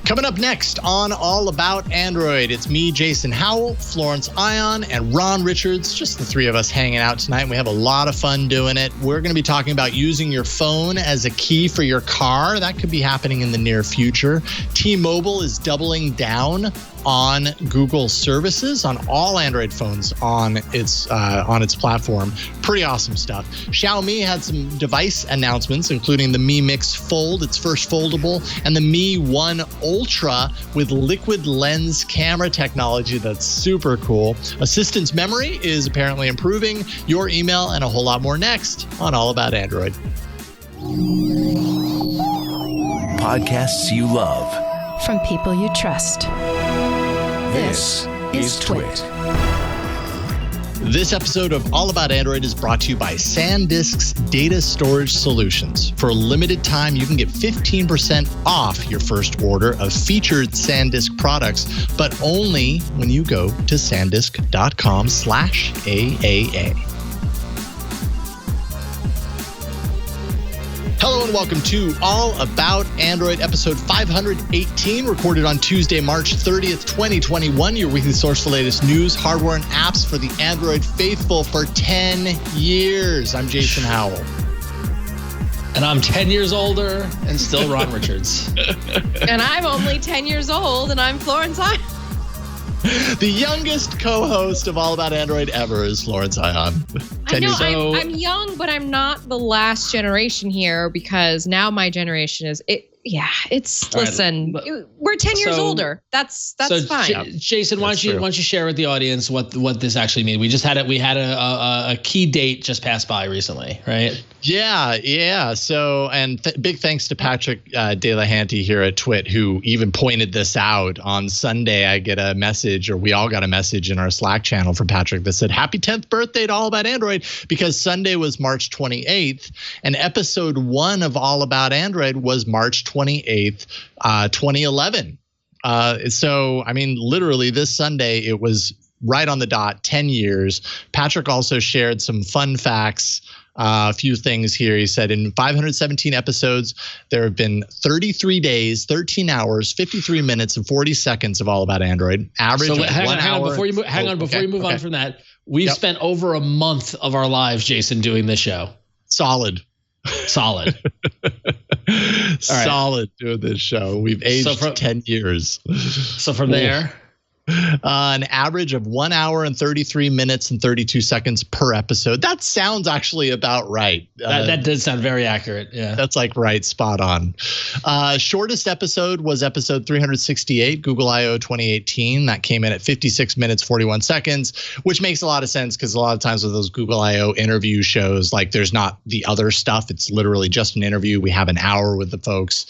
Coming up next on All About Android, it's me, Jason Howell, Florence Ion, and Ron Richards, just the three of us hanging out tonight. We have a lot of fun doing it. We're going to be talking about using your phone as a key for your car. That could be happening in the near future. T-Mobile is doubling down on Google services on all Android phones on its platform. Pretty awesome stuff. Xiaomi had some device announcements, including the Mi Mix Fold, its first foldable, and the Mi 1 Ultra with liquid lens camera technology. That's super cool. Assistance memory is apparently improving. Your email and a whole lot more next on All About Android. Podcasts you love. From people you trust. This is Twit. This episode of All About Android is brought to you by Sandisk's Data Storage Solutions. For a limited time, you can get 15% off your first order of featured Sandisk products, but only when you go to sandisk.com/AAA. Hello and welcome to All About Android, episode 518, recorded on Tuesday, March 30th, 2021. Your weekly source for the latest news, hardware, and apps for the Android faithful for 10 years. I'm Jason Howell. And I'm 10 years older and still Ron Richards. And I'm only 10 years old and I'm Florence Ion. The youngest co-host of All About Android ever is Florence Ion. I know, I'm young, but I'm not the last generation here because now my generation is it. Yeah, it's listen. We're 10 years older. That's fine. Jason, why don't you share with the audience what this actually means? We just had a key date just passed by recently, right? Yeah. So, and big thanks to Patrick De La Hanty here at Twit, who even pointed this out. On Sunday, I get a message, or we all got a message in our Slack channel from Patrick that said, "Happy 10th birthday to All About Android," because Sunday was March 28th, and episode 1 of All About Android was March 28th, 2011. So, I mean, literally this Sunday, it was right on the dot, 10 years. Patrick also shared some fun facts. A few things here. He said in 517 episodes, there have been 33 days, 13 hours, 53 minutes, and 40 seconds of All About Android. Average of 1 hour. Before you move on from that, we've spent over a month of our lives, Jason, doing this show. Solid. Solid doing this show. We've aged 10 years. So from there, an average of 1 hour and 33 minutes and 32 seconds per episode. That sounds actually about right. That does sound very accurate. Yeah, that's like right, spot on. Shortest episode was episode 368, Google I/O 2018. That came in at 56 minutes, 41 seconds, which makes a lot of sense because a lot of times with those Google I/O interview shows, like there's not the other stuff. It's literally just an interview. We have an hour with the folks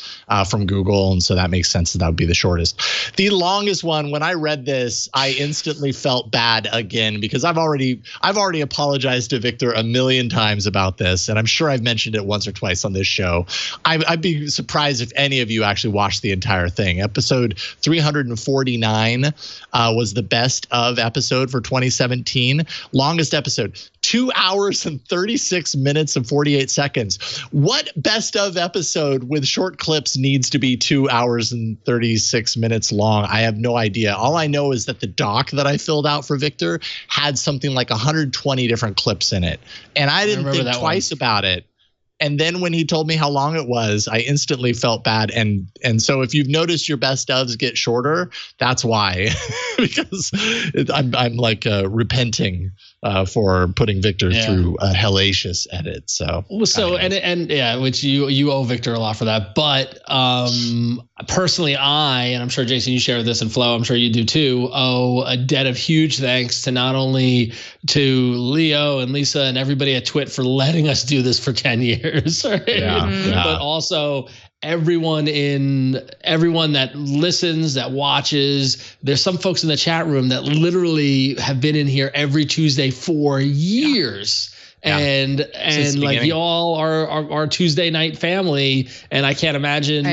from Google, and so that makes sense that would be the shortest. The longest one, when I read this, I instantly felt bad again because I've already apologized to Victor a million times about this, and I'm sure I've mentioned it once or twice on this show. I'd be surprised if any of you actually watched the entire thing. Episode 349 was the best of episode for 2017. Longest episode, 2 hours and 36 minutes and 48 seconds. What best of episode with short clips needs to be 2 hours and 36 minutes long? I have no idea. All I know is that the doc that I filled out for Victor had something like 120 different clips in it. And I didn't think twice about it. And then when he told me how long it was, I instantly felt bad. And so if you've noticed your best ofs get shorter, that's why, because I'm like repenting for putting Victor through a hellacious edit. So which you owe Victor a lot for that. But personally, and I'm sure Jason, you share this, and Flo, I'm sure you do too, owe a debt of huge thanks to not only to Leo and Lisa and everybody at Twit for letting us do this for 10 years. Right? But also everyone that listens, that watches. There's some folks in the chat room that literally have been in here every Tuesday for years. and like y'all are our Tuesday night family, and I can't imagine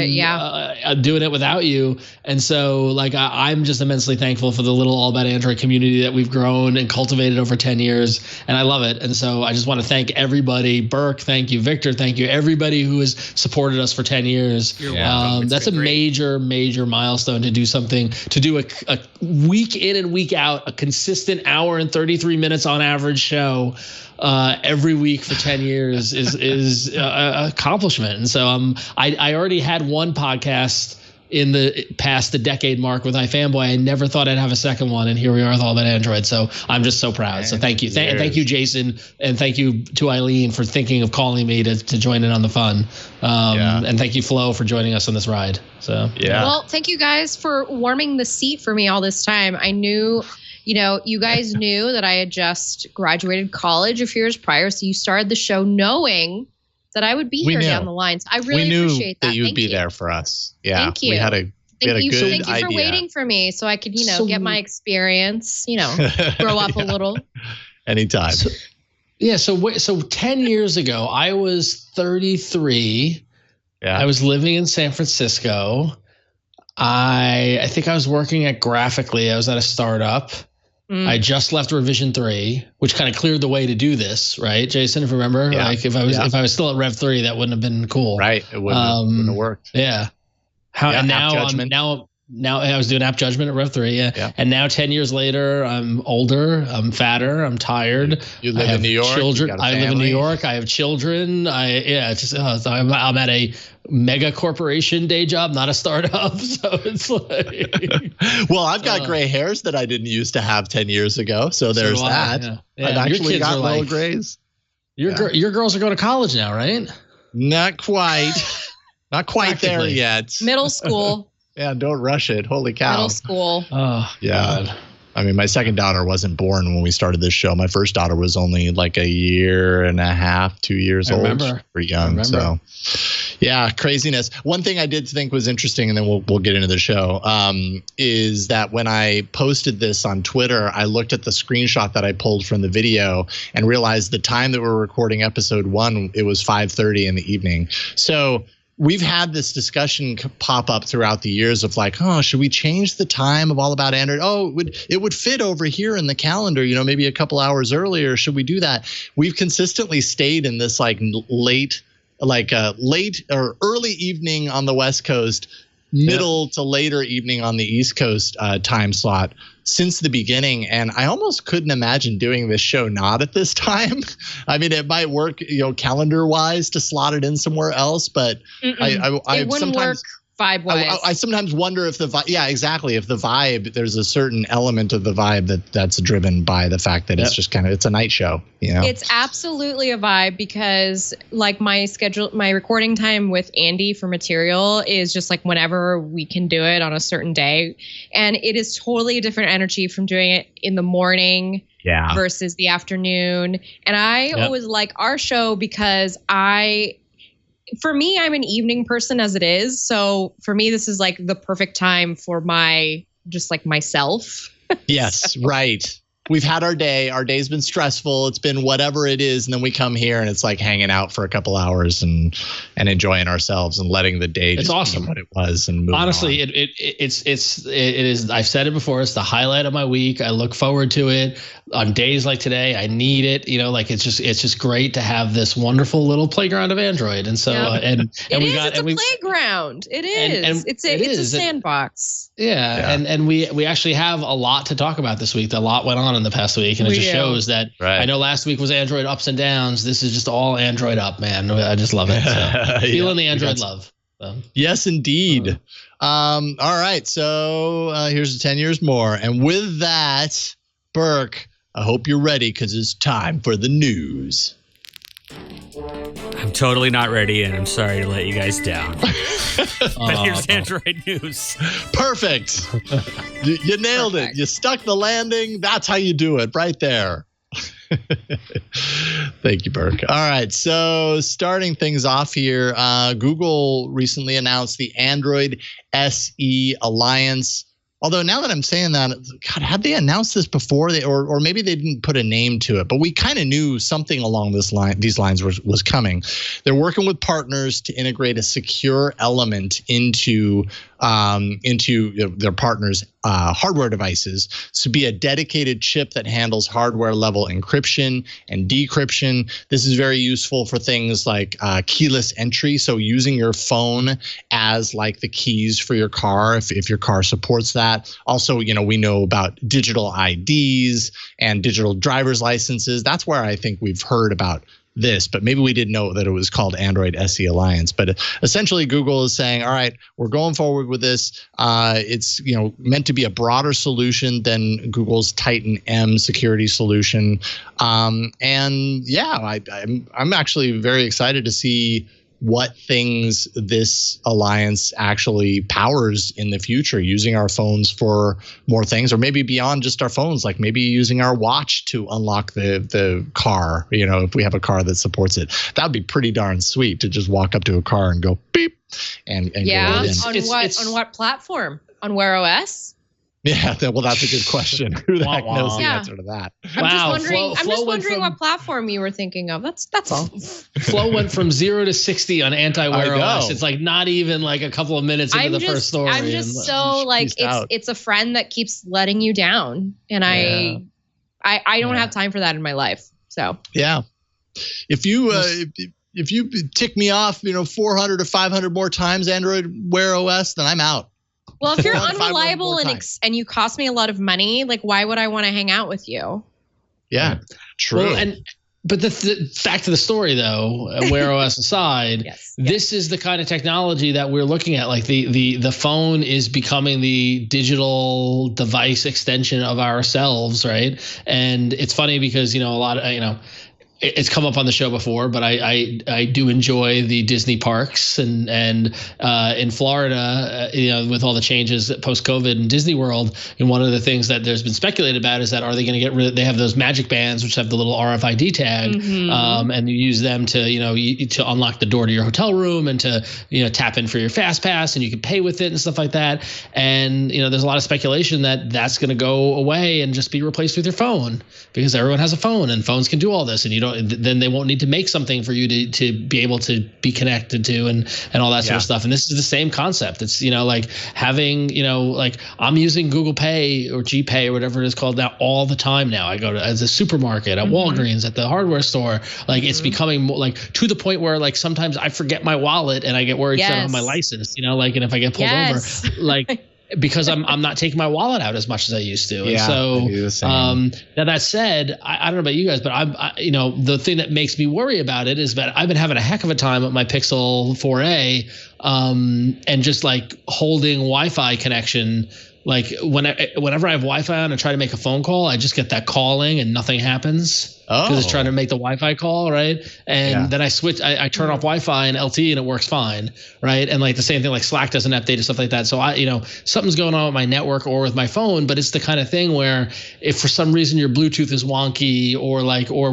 doing it without you. And so like I'm just immensely thankful for the little All About Android community that we've grown and cultivated over 10 years, and I love it. And so I just want to thank everybody. Burke, thank you. Victor, thank you. Everybody who has supported us for 10 years. That's a major milestone to do something, to do a week in and week out, a consistent hour and 33 minutes on average show every week for 10 years is an accomplishment. And so I already had one podcast in the past the decade mark with iFanboy. I never thought I'd have a second one, and here we are with All About Android. So I'm just so proud. So thank you. Thank you, Jason, and thank you to Eileen for thinking of calling me to join in on the fun. And thank you, Flo, for joining us on this ride. So well, thank you guys for warming the seat for me all this time. I knew, you guys knew that I had just graduated college a few years prior, so you started the show knowing that I would be here down the line. So I really appreciate that. We knew that you'd be there for us. Yeah. Thank you. We had a good idea. Thank you for waiting for me so I could, get my experience, grow up a little. Anytime. So 10 years ago, I was 33. Yeah. I was living in San Francisco. I think I was working at Graphically. I was at a startup. I just left Revision 3, which kind of cleared the way to do this, right, Jason? If you remember, like if I was still at Rev 3, that wouldn't have been cool, right? It wouldn't have worked. Yeah. And now I was doing App Judgment at Rev 3, yeah. And now 10 years later, I'm older, I'm fatter, I'm tired. You live in New York. Children. I live in New York. I have children. I'm at a mega corporation day job, not a startup. So it's like, well, I've got gray hairs that I didn't used to have 10 years ago. So there's that. I've actually got little grays. Your girls are going to college now, right? Not quite. Not quite there yet. Middle school. Yeah, don't rush it. Holy cow. Middle school. Oh, yeah. God. I mean, my second daughter wasn't born when we started this show. My first daughter was only like a year and a half, 2 years old. Pretty young. So, yeah, craziness. One thing I did think was interesting, and then we'll get into the show, is that when I posted this on Twitter, I looked at the screenshot that I pulled from the video and realized the time that we're recording episode 1, it was 5:30 in the evening. So we've had this discussion pop up throughout the years of like, oh, should we change the time of All About Android? Oh, it would fit over here in the calendar, maybe a couple hours earlier. Should we do that? We've consistently stayed in this like late or early evening on the West Coast, middle to later evening on the East Coast time slot since the beginning. And I almost couldn't imagine doing this show not at this time. I mean, it might work, calendar wise to slot it in somewhere else, but it wouldn't work vibe-wise. I sometimes wonder if if the vibe, there's a certain element of the vibe that's driven by the fact that it's just it's a night show. It's absolutely a vibe because like my recording time with Andy for material is just like whenever we can do it on a certain day. And it is totally a different energy from doing it in the morning versus the afternoon. And I always like our show because for me, I'm an evening person as it is. So for me, this is like the perfect time for myself. Yes, right. We've had our day. Our day's been stressful. It's been whatever it is. And then we come here and it's like hanging out for a couple hours and enjoying ourselves and letting the day just awesome. be what it was. And honestly, it is, I've said it before, it's the highlight of my week. I look forward to it on days like today. I need it, it's just great to have this wonderful little playground of Android. And so, it's a playground. It is. It's a sandbox. And we actually have a lot to talk about this week. A lot went on in the past week, and it just shows that I know last week was Android ups and downs. This is just all Android up, man. I just love it. So, feeling the Android love. So. Yes, indeed. All right. So here's 10 years more. And with that, Burke, I hope you're ready because it's time for the news. I'm totally not ready, and I'm sorry to let you guys down. But here's Android news. Perfect. You nailed it. You stuck the landing. That's how you do it right there. Thank you, Burke. All right. So starting things off here, Google recently announced the Android SE Alliance. Although now that I'm saying that, God, had they announced this before, or maybe they didn't put a name to it, but we kind of knew something along these lines was coming. They're working with partners to integrate a secure element into their partners' hardware devices. So be a dedicated chip that handles hardware level encryption and decryption. This is very useful for things like keyless entry. So using your phone as like the keys for your car, if your car supports that. Also, we know about digital IDs and digital driver's licenses. That's where I think we've heard about this, but maybe we didn't know that it was called Android SE Alliance. But essentially, Google is saying, all right, we're going forward with this. It's meant to be a broader solution than Google's Titan M security solution. And yeah, I'm actually very excited to see what things this alliance actually powers in the future, using our phones for more things, or maybe beyond just our phones, like maybe using our watch to unlock the car, if we have a car that supports it. That would be pretty darn sweet to just walk up to a car and go beep and yeah, go in. On what platform? On Wear OS? Yeah, well, that's a good question. Who the heck knows the answer to that? I'm just wondering what platform you were thinking of. That's all. Flow went from 0 to 60 on anti-Wear OS. It's like not even like a couple of minutes into the first story. I'm just so like it's a friend that keeps letting you down, and I don't have time for that in my life. So yeah, if you tick me off, 400 or 500 more times Android Wear OS, then I'm out. Well, if you're unreliable and you cost me a lot of money, like why would I want to hang out with you? Yeah, true. Well, but the fact of the story, though, Wear OS aside, this is the kind of technology that we're looking at. Like the phone is becoming the digital device extension of ourselves, right? And it's funny because a lot of it's come up on the show before, but I do enjoy the Disney parks and in Florida, with all the changes post COVID in Disney World. And one of the things that there's been speculated about is that are they going to get rid of? They have those magic bands which have the little RFID tag, and you use them to to unlock the door to your hotel room and to tap in for your fast pass, and you can pay with it and stuff like that. And there's a lot of speculation that that's going to go away and just be replaced with your phone, because everyone has a phone and phones can do all this, and then they won't need to make something for you to be able to be connected to and all that sort of stuff. And this is the same concept. It's, like having, like I'm using Google Pay or GPay or whatever it is called now all the time now. I go to as a supermarket, at Walgreens, at the hardware store. Like it's becoming more like to the point where like sometimes I forget my wallet and I get worried because I don't have my license, and if I get pulled over, like because I'm not taking my wallet out as much as I used to. And so now that said, I don't know about you guys, but the thing that makes me worry about it is that I've been having a heck of a time with my Pixel 4a and just like holding Wi-Fi connection. Like whenever I have Wi-Fi on and try to make a phone call, I just get that calling and nothing happens. Because it's trying to make the Wi-Fi call, right? And then I switch, I turn off Wi-Fi and LTE and it works fine, right? And like the same thing, like Slack doesn't update and stuff like that. So something's going on with my network or with my phone, but it's the kind of thing where if for some reason your Bluetooth is wonky or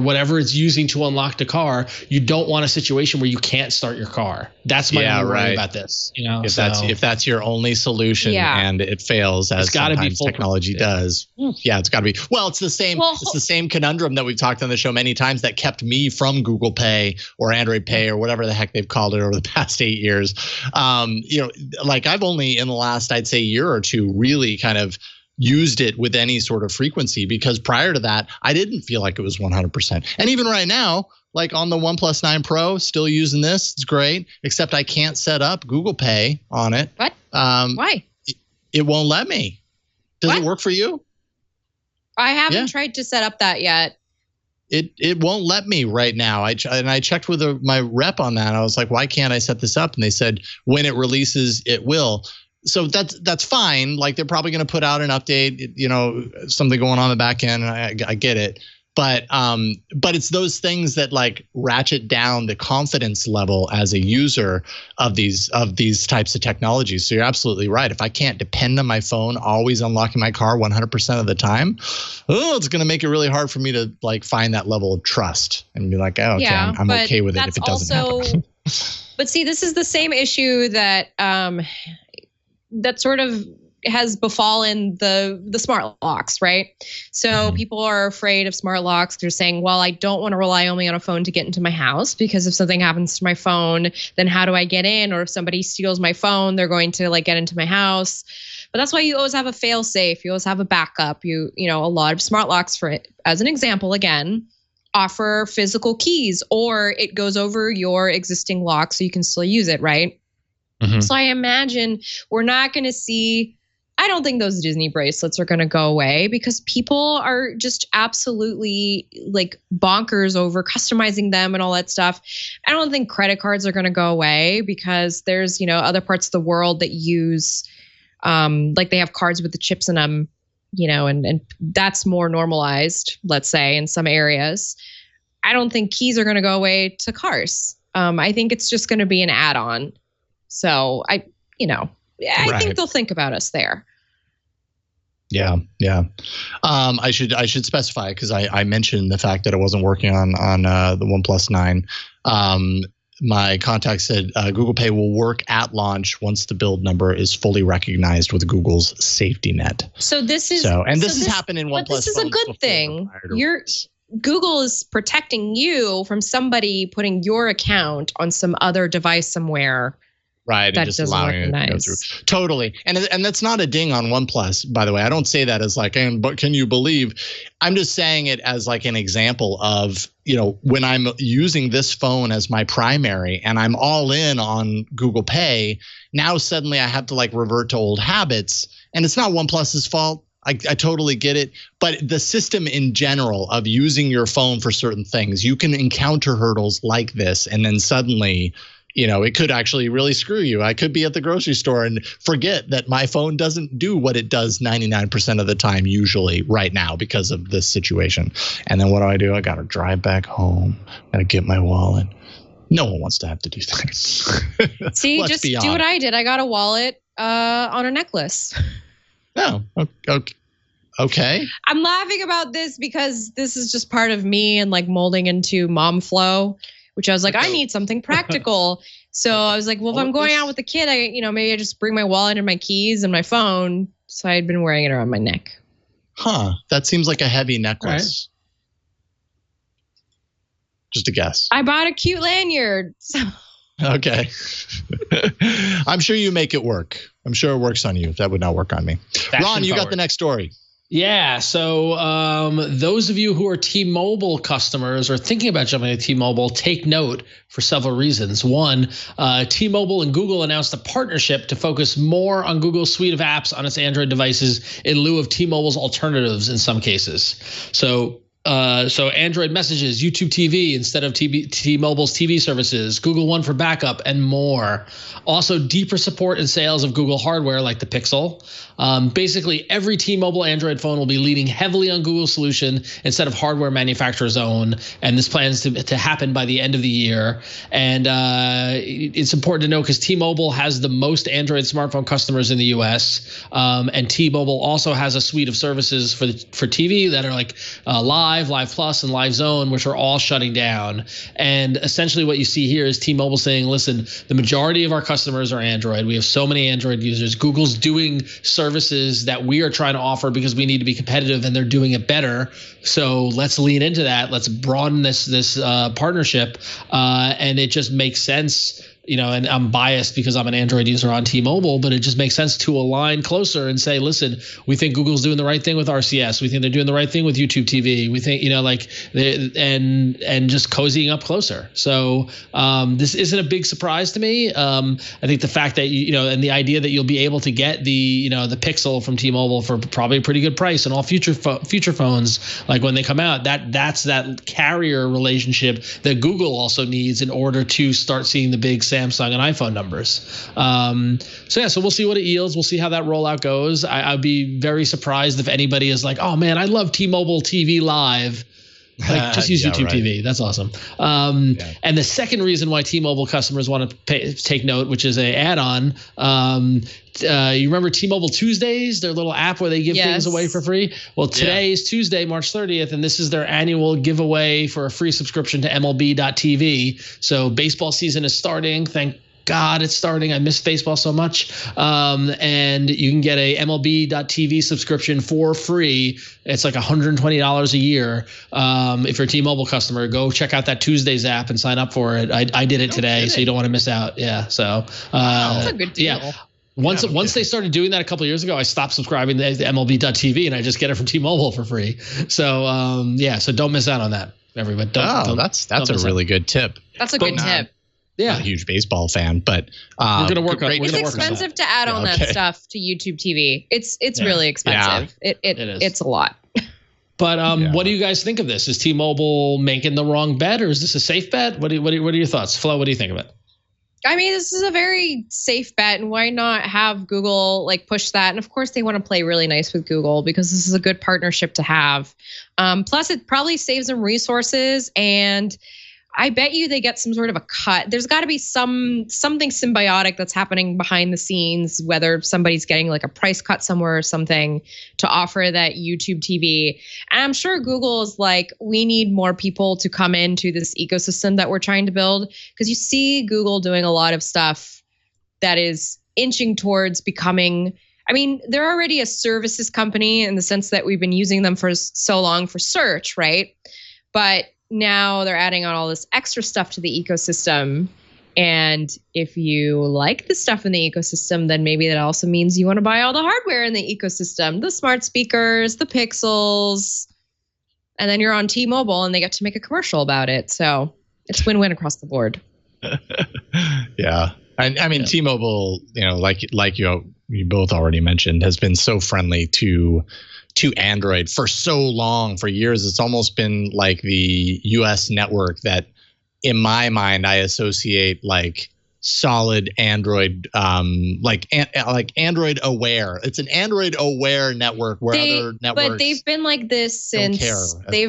whatever it's using to unlock the car, you don't want a situation where you can't start your car. That's my worry about this. If that's your only solution and it fails, as sometimes technology does, it's got to be. Well, it's the same. It's the same conundrum that we've talked on the show many times that kept me from Google Pay or Android Pay or whatever the heck they've called it over the past 8 years. Like I've only in the last, I'd say, year or two really kind of used it with any sort of frequency, because prior to that, I didn't feel like it was 100%. And even right now, like on the OnePlus 9 Pro, still using this. It's great, except I can't set up Google Pay on it. What? Why? It won't let me. Does it work for you? I haven't tried to set up that yet. It won't let me right now. I checked with my rep on that. I was like, why can't I set this up? And they said when it releases, it will. So that's fine. Like they're probably going to put out an update, something going on in the back end. I get it. But it's those things that like ratchet down the confidence level as a user of these types of technologies. So you're absolutely right. If I can't depend on my phone always unlocking my car 100% of the time, it's going to make it really hard for me to like find that level of trust and be like, oh, okay, I'm okay with it if it doesn't happen. But see, this is the same issue that that sort of has befallen the smart locks, right? So people are afraid of smart locks. They're saying, well, I don't want to rely only on a phone to get into my house, because if something happens to my phone, then how do I get in? Or if somebody steals my phone, they're going to like get into my house. But that's why you always have a fail safe. You always have a backup. You know, a lot of smart locks, for it, as an example, again, offer physical keys, or it goes over your existing lock so you can still use it, right? So I imagine we're not going to see, I don't think those Disney bracelets are going to go away, because people are just absolutely like bonkers over customizing them and all that stuff. I don't think credit cards are going to go away, because there's, you know, other parts of the world that use, like they have cards with the chips in them, you know, and that's more normalized, let's say, in some areas. I don't think keys are going to go away to cars. I think it's just going to be an add-on. So I think they'll think about us there. Yeah. I should specify, because I mentioned the fact that it wasn't working on the OnePlus 9. My contact said Google Pay will work at launch once the build number is fully recognized with Google's safety net. So this has happened in OnePlus. But this is a good thing. Google is protecting you from somebody putting your account on some other device somewhere. Right, and just allowing it to go through. Totally, and that's not a ding on OnePlus, by the way. I don't say that as like, but can you believe? I'm just saying it as like an example of, you know, when I'm using this phone as my primary and I'm all in on Google Pay, now suddenly I have to like revert to old habits, and it's not OnePlus's fault. I totally get it, but the system in general of using your phone for certain things, you can encounter hurdles like this, and then suddenly, you know, it could actually really screw you. I could be at the grocery store and forget that my phone doesn't do what it does 99% of the time usually right now because of this situation. And then what do? I got to drive back home. Got to get my wallet. No one wants to have to do that. See, just do what I did. I got a wallet on a necklace. Oh, okay. I'm laughing about this because this is just part of me and like molding into mom flow, which I was like, I need something practical. So I was like, well, if I'm going out with the kid, maybe I just bring my wallet and my keys and my phone. So I had been wearing it around my neck. Huh. That seems like a heavy necklace. Right. Just a guess. I bought a cute lanyard. So. Okay. I'm sure you make it work. I'm sure it works on you. That would not work on me. Ron, you got the next story. Yeah, so those of you who are T-Mobile customers or thinking about jumping to T-Mobile, take note for several reasons. One, T-Mobile and Google announced a partnership to focus more on Google's suite of apps on its Android devices in lieu of T-Mobile's alternatives in some cases. So Android messages, YouTube TV instead of T-Mobile's TV services, Google One for backup, and more. Also, deeper support and sales of Google hardware like the Pixel. Basically, every T-Mobile Android phone will be leaning heavily on Google's solution instead of hardware manufacturer's own. And this plans to happen by the end of the year. And it's important to know because T-Mobile has the most Android smartphone customers in the U.S. And T-Mobile also has a suite of services for TV that are like Live Plus, and Live Zone, which are all shutting down. And essentially what you see here is T-Mobile saying, listen, the majority of our customers are Android. We have so many Android users. Google's doing services that we are trying to offer because we need to be competitive, and they're doing it better. So let's lean into that. Let's broaden this partnership. And it just makes sense. And I'm biased because I'm an Android user on T-Mobile, but it just makes sense to align closer and say, listen, we think Google's doing the right thing with RCS. We think they're doing the right thing with YouTube TV. We think, and just cozying up closer. So this isn't a big surprise to me. I think the fact that, and the idea that you'll be able to get the Pixel from T-Mobile for probably a pretty good price, and all future phones, like when they come out, that's that carrier relationship that Google also needs in order to start seeing the big Samsung and iPhone numbers. So we'll see what it yields. We'll see how that rollout goes. I'd be very surprised if anybody is like, oh man, I love T-Mobile TV Live. Like, just use YouTube TV. That's awesome. And the second reason why T-Mobile customers want to take note, which is a add-on, you remember T-Mobile Tuesdays, their little app where they give things away for free? Well, today is Tuesday, March 30th, and this is their annual giveaway for a free subscription to MLB.TV. So baseball season is starting. Thank God it's starting. I miss baseball so much. And you can get a MLB.TV subscription for free. It's like $120 a year. If you're a T-Mobile customer, go check out that Tuesdays app and sign up for it. I did it today, so you don't want to miss out. Yeah. So that's a good deal. Yeah. Once they started doing that a couple of years ago, I stopped subscribing to MLB.TV and I just get it from T-Mobile for free. So so don't miss out on that, everybody. That's a really good tip. That's a good tip. Yeah, I'm a huge baseball fan, but we're gonna work on. It's expensive to add on that stuff to YouTube TV. It's really expensive. It is. It's a lot. But what do you guys think of this? Is T-Mobile making the wrong bet, or is this a safe bet? What are your thoughts, Flo? What do you think of it? I mean, this is a very safe bet, and why not have Google like push that? And of course, they want to play really nice with Google because this is a good partnership to have. Plus, it probably saves them resources, and I bet you they get some sort of a cut. There's got to be something symbiotic that's happening behind the scenes, whether somebody's getting like a price cut somewhere or something to offer that YouTube TV. And I'm sure Google is like, we need more people to come into this ecosystem that we're trying to build, because you see Google doing a lot of stuff that is inching towards becoming, I mean, they're already a services company in the sense that we've been using them for so long for search, right? But now they're adding on all this extra stuff to the ecosystem. And if you like the stuff in the ecosystem, then maybe that also means you want to buy all the hardware in the ecosystem, the smart speakers, the pixels, and then you're on T-Mobile and they get to make a commercial about it. So it's win-win across the board. Yeah. I mean, T-Mobile, like you both already mentioned, has been so friendly to Android for so long, for years. It's almost been like the US network that in my mind I associate like solid Android, like Android aware. It's an Android aware network where other networks. But they've been like this since the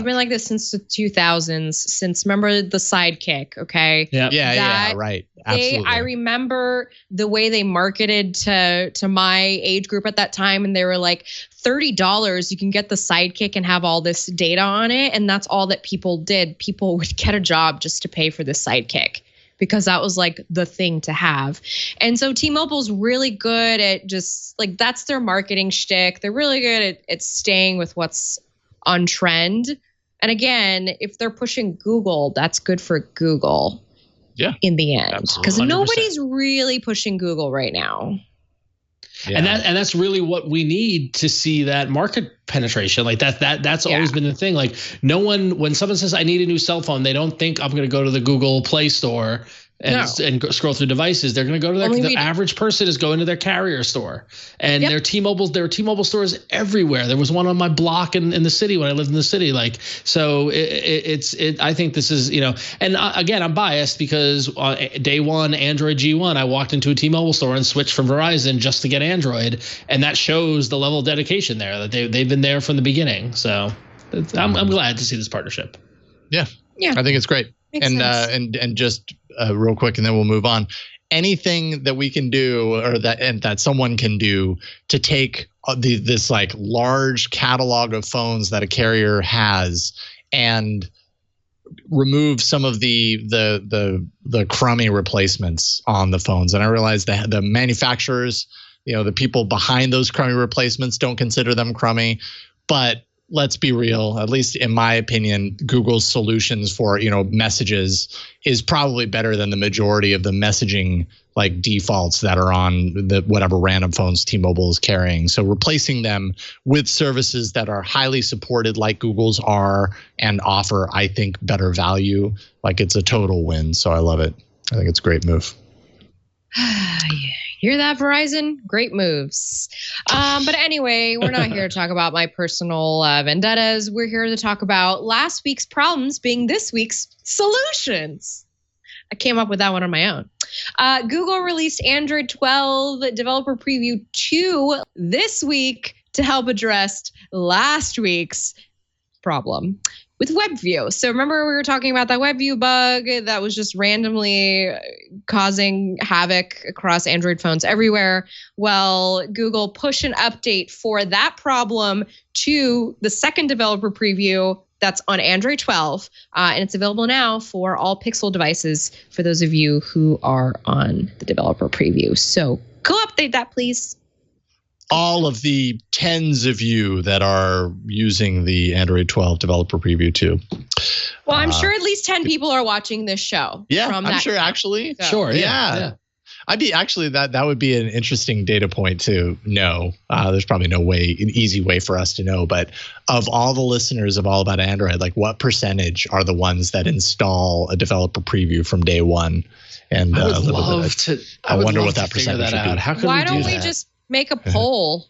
2000s. Since, remember the Sidekick? Okay. Yeah. Right. Absolutely. I remember the way they marketed to my age group at that time, and they were like, $30, you can get the Sidekick and have all this data on it, and that's all that people did. People would get a job just to pay for the Sidekick, because that was like the thing to have. And so T-Mobile's really good at just like, that's their marketing shtick. They're really good at staying with what's on trend. And again, if they're pushing Google, that's good for Google. Yeah. In the end, because nobody's really pushing Google right now. Yeah. And that's really what we need to see that market penetration. Like that's always been the thing. Like no one, when someone says I need a new cell phone, they don't think I'm going to go to the Google Play Store and scroll through devices. They're going to go to the average person is going to their carrier store, and there are T-Mobile stores everywhere. There was one on my block in the city when I lived in the city. Like, so I think this is, and again, I'm biased because day one, Android G1, I walked into a T-Mobile store and switched from Verizon just to get Android. And that shows the level of dedication there, that they've been there from the beginning. So I'm glad to see this partnership. Yeah. I think it's great. And just real quick, and then we'll move on. Anything that we can do, or that someone can do, to take this like large catalog of phones that a carrier has and remove some of the crummy replacements on the phones. And I realize that the manufacturers, the people behind those crummy replacements don't consider them crummy, but let's be real, at least in my opinion, Google's solutions for, messages is probably better than the majority of the messaging like defaults that are on the whatever random phones T-Mobile is carrying. So replacing them with services that are highly supported like Google's are and offer, I think, better value, like it's a total win. So I love it. I think it's a great move. Hear that, Verizon? Great moves. But anyway, we're not here to talk about my personal vendettas. We're here to talk about last week's problems being this week's solutions. I came up with that one on my own. Google released Android 12 Developer Preview 2 this week to help address last week's problem with WebView. So remember we were talking about that WebView bug that was just randomly causing havoc across Android phones everywhere? Well, Google pushed an update for that problem to the second developer preview That's on Android 12, and it's available now for all Pixel devices for those of you who are on the developer preview. So go update that, please. All of the tens of you that are using the Android 12 developer preview too. Well, I'm sure at least 10 people are watching this show. Yeah, I'm sure actually. So. Sure, yeah. I'd be actually that would be an interesting data point to know. There's probably an easy way for us to know, but of all the listeners of All About Android, like what percentage are the ones that install a developer preview from day one? And I would love to. I wonder what that percentage would be. How could Why we do don't that? we just make a poll?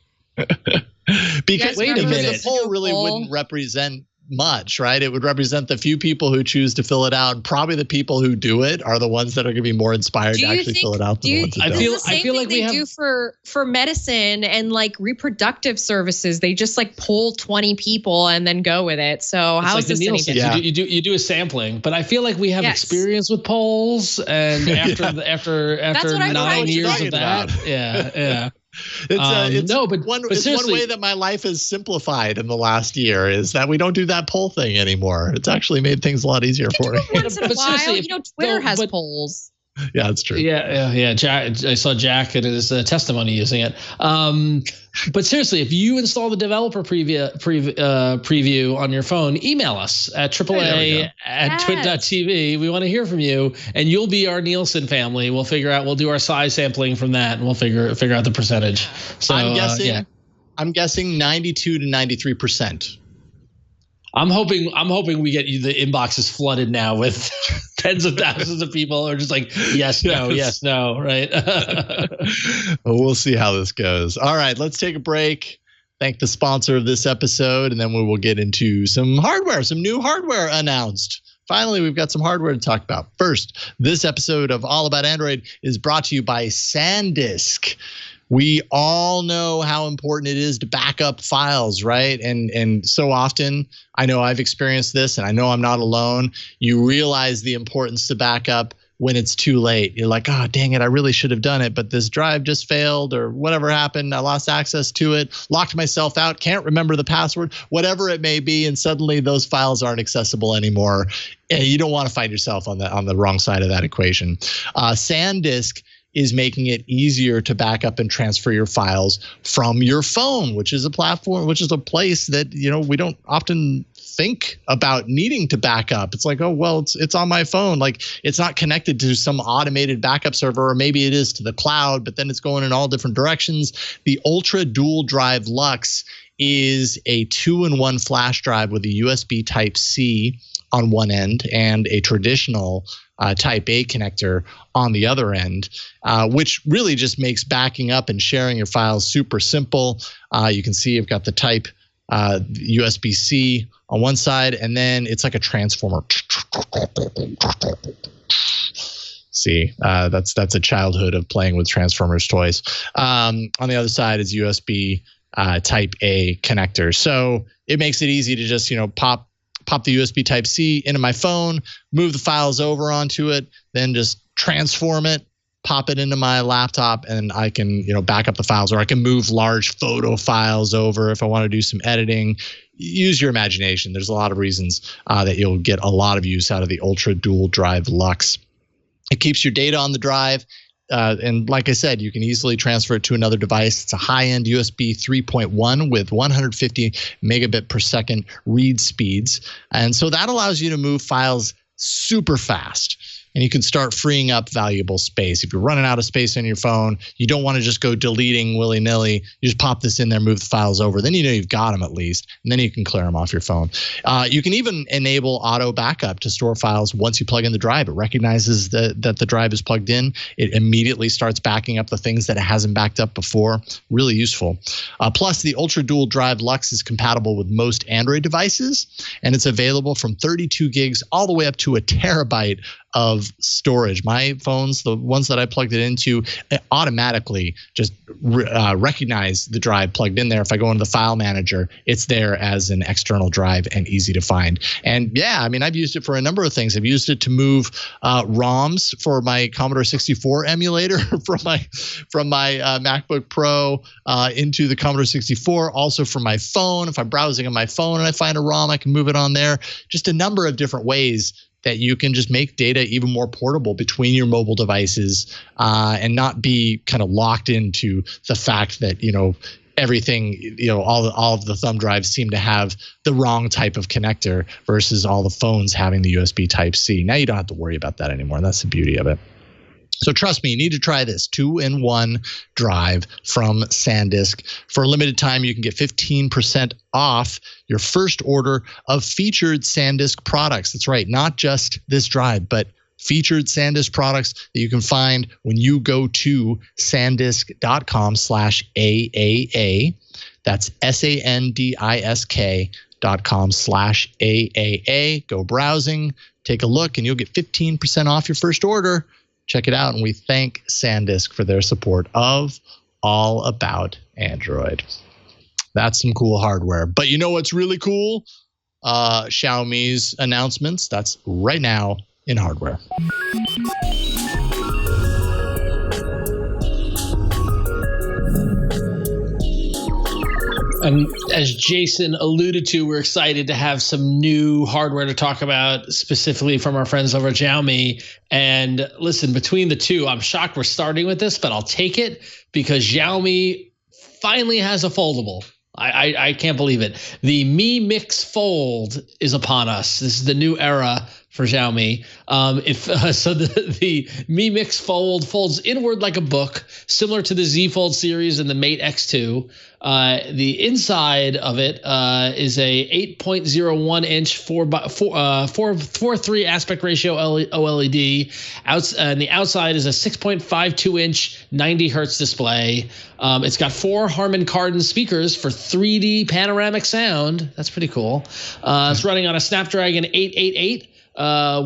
Because wait a minute, the poll really wouldn't represent much, right? It would represent the few people who choose to fill it out. Probably the people who do it are the ones that are going to be more inspired to actually fill it out. I feel like they do for medicine and like reproductive services. They just like poll 20 people and then go with it. So how is this any different? Yeah. You do a sampling, but I feel like we have experience with polls, and after 9 years of that, yeah. It's one way that my life has simplified in the last year is that we don't do that poll thing anymore. It's actually made things a lot easier for me. Once in a while, Twitter has polls. Yeah, that's true. Yeah. Jack, I saw Jack in his testimony using it. But seriously, if you install the developer preview on your phone, email us at AAA@twit.tv. We want to hear from you, and you'll be our Nielsen family. We'll do our size sampling from that, and we'll figure out the percentage. So I'm guessing 92 to 93%. I'm hoping we get you the inboxes flooded now with tens of thousands of people who are just like, yes, no, right? Well, we'll see how this goes. All right, let's take a break. Thank the sponsor of this episode, and then we will get into some new hardware announced. Finally, we've got some hardware to talk about. First, this episode of All About Android is brought to you by Sandisk. We all know how important it is to back up files, right? And so often, I know I've experienced this, and I know I'm not alone. You realize the importance to back up when it's too late. You're like, oh, dang it, I really should have done it, but this drive just failed or whatever happened. I lost access to it, locked myself out, can't remember the password, whatever it may be, and suddenly those files aren't accessible anymore. And you don't want to find yourself on the wrong side of that equation. Sandisk is making it easier to back up and transfer your files from your phone, which is a place that, we don't often think about needing to back up. It's like, oh, well, it's on my phone. Like, it's not connected to some automated backup server, or maybe it is to the cloud, but then it's going in all different directions. The Ultra Dual Drive Lux is a 2-in-1 flash drive with a USB Type-C on one end and a traditional Type A connector on the other end, which really just makes backing up and sharing your files super simple. You can see you've got the Type USB-C on one side, and then it's like a transformer. See, that's a childhood of playing with Transformers toys. On the other side is USB Type A connector. So it makes it easy to just, pop the USB Type-C into my phone, move the files over onto it, then just transform it, pop it into my laptop, and I can, back up the files, or I can move large photo files over if I want to do some editing. Use your imagination. There's a lot of reasons that you'll get a lot of use out of the Ultra Dual Drive Lux. It keeps your data on the drive. And like I said, you can easily transfer it to another device. It's a high-end USB 3.1 with 150 megabit per second read speeds. And so that allows you to move files super fast. And you can start freeing up valuable space. If you're running out of space on your phone, you don't want to just go deleting willy-nilly. You just pop this in there, move the files over. Then you've got them at least, and then you can clear them off your phone. You can even enable auto backup to store files once you plug in the drive. It recognizes that the drive is plugged in. It immediately starts backing up the things that it hasn't backed up before. Really useful. Plus, the Ultra Dual Drive Lux is compatible with most Android devices, and it's available from 32 gigs all the way up to a terabyte of of storage. My phones, the ones that I plugged it into, automatically just recognize the drive plugged in there. If I go into the file manager, it's there as an external drive and easy to find. And yeah, I mean, I've used it for a number of things. I've used it to move ROMs for my Commodore 64 emulator from my MacBook Pro into the Commodore 64. Also for my phone, if I'm browsing on my phone and I find a ROM, I can move it on there. Just a number of different ways that you can just make data even more portable between your mobile devices and not be kind of locked into the fact that, everything, all of the thumb drives seem to have the wrong type of connector versus all the phones having the USB Type-C. Now you don't have to worry about that anymore. That's the beauty of it. So trust me, you need to try this 2-in-1 drive from Sandisk. For a limited time, you can get 15% off your first order of featured Sandisk products. That's right, not just this drive, but featured Sandisk products that you can find when you go to sandisk.com/AAA. That's SANDISK.com/AAA. Go browsing, take a look, and you'll get 15% off your first order. Check it out, and we thank Sandisk for their support of All About Android. That's some cool hardware. But you know what's really cool? Xiaomi's announcements. That's right now in hardware. And as Jason alluded to, we're excited to have some new hardware to talk about, specifically from our friends over at Xiaomi. And listen, between the two, I'm shocked we're starting with this, but I'll take it because Xiaomi finally has a foldable. I can't believe it. The Mi Mix Fold is upon us. This is the new era for Xiaomi. The Mi Mix Fold folds inward like a book, similar to the Z Fold series and the Mate X2. The inside of it is a 8.01-inch 4:3 aspect ratio OLED. And the outside is a 6.52-inch 90 hertz display. It's got 4 Harman Kardon speakers for 3D panoramic sound. That's pretty cool. It's running on a Snapdragon 888.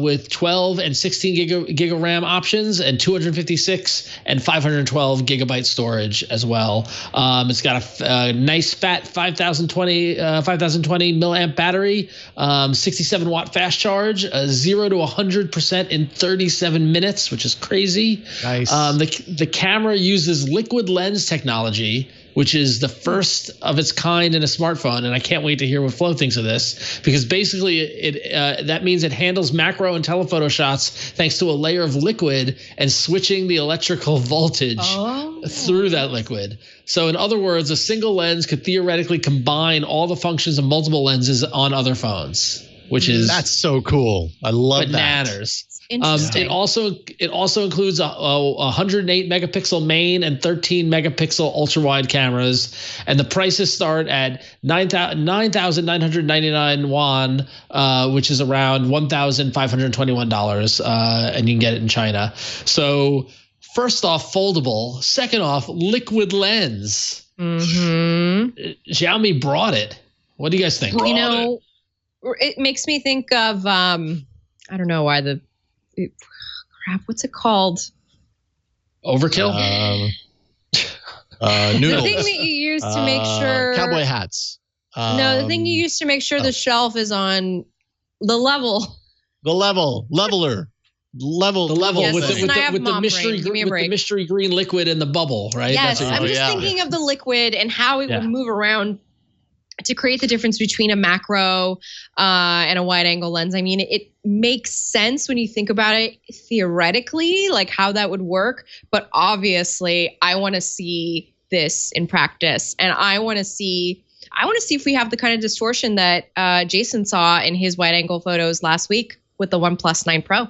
With 12 and 16 gig of RAM options and 256 and 512 gigabyte storage as well. It's got a nice fat 5020 milliamp battery, 67 watt fast charge, 0 to 100% in 37 minutes, which is crazy. Nice. The camera uses liquid lens technology, which is the first of its kind in a smartphone, and I can't wait to hear what Flo thinks of this, because basically that means it handles macro and telephoto shots thanks to a layer of liquid and switching the electrical voltage through that liquid. So in other words, a single lens could theoretically combine all the functions of multiple lenses on other phones, which is that's so cool. I love bananas. Interesting. It also includes a 108 megapixel main and 13 megapixel ultra wide cameras, and the prices start at 9,999 won, which is around $1,521, and you can get it in China. So first off, foldable. Second off, liquid lens. Xiaomi brought it. What do you guys think? It makes me think of I don't know why what's it called? Overkill? Noodles. The thing that you use to make sure cowboy hats. No, the thing you use to make sure the shelf is on the level. The leveler. Yes, with the mystery green liquid in the bubble, right? Yes, I'm just thinking of the liquid and how it would move around to create the difference between a macro and a wide angle lens. I mean, it makes sense when you think about it theoretically, like how that would work. But obviously, I want to see this in practice, and I want to see if we have the kind of distortion that Jason saw in his wide angle photos last week with the OnePlus 9 Pro.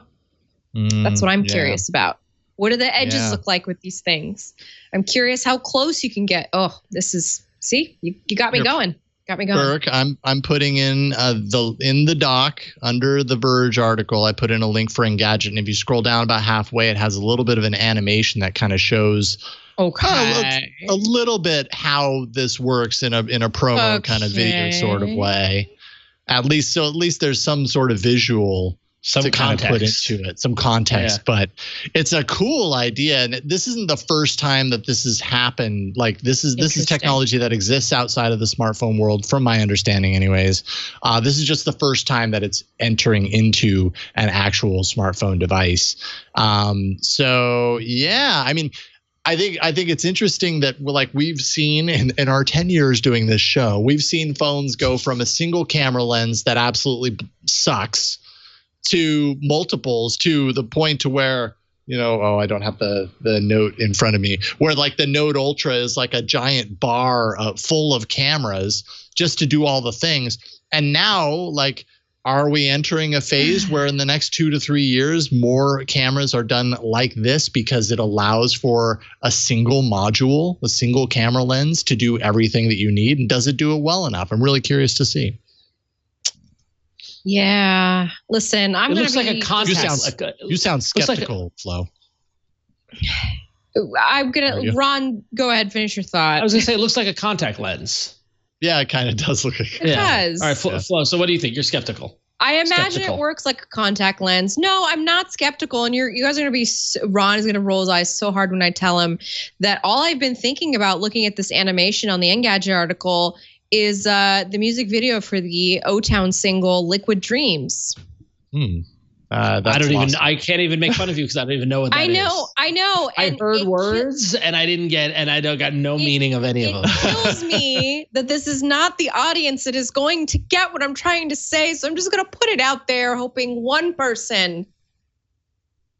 That's what I'm curious about. What do the edges look like with these things? I'm curious how close you can get. Oh, this is, see, you got me going. Got me going. Burke, I'm putting in in the doc under the Verge article. I put in a link for Engadget, and if you scroll down about halfway, it has a little bit of an animation that kind of shows a little bit how this works in a promo kind of video sort of way. At least there's some sort of visual to kind of put into it, some context. But it's a cool idea, and this isn't the first time that this has happened. Like this is technology that exists outside of the smartphone world, from my understanding, anyways. This is just the first time that it's entering into an actual smartphone device. So yeah, I mean, I think it's interesting that we've seen in our 10 years doing this show, we've seen phones go from a single camera lens that absolutely sucks to multiples, to the point to where, I don't have the Note in front of me, where like the Note Ultra is like a giant bar full of cameras just to do all the things. And now, like, are we entering a phase where in the next 2 to 3 years, more cameras are done like this because it allows for a single module, a single camera lens to do everything that you need? And does it do it well enough? I'm really curious to see. Yeah. Listen, it looks like a contact. You sound skeptical, Flo. I'm gonna Ron. Go ahead, finish your thought. I was gonna say it looks like a contact lens. Yeah, it kind of does look like it. It does. All right, Flo. So what do you think? You're skeptical. I imagine it works like a contact lens. No, I'm not skeptical. And you guys are going to be, Ron is going to roll his eyes so hard when I tell him that all I've been thinking about looking at this animation on the Engadget article is the music video for the O-Town single Liquid Dreams. I can't even make fun of you because I don't even know what that is. I know. I heard words and I didn't get, and I got no meaning of any of them. It kills me that this is not the audience that is going to get what I'm trying to say. So I'm just going to put it out there, hoping one person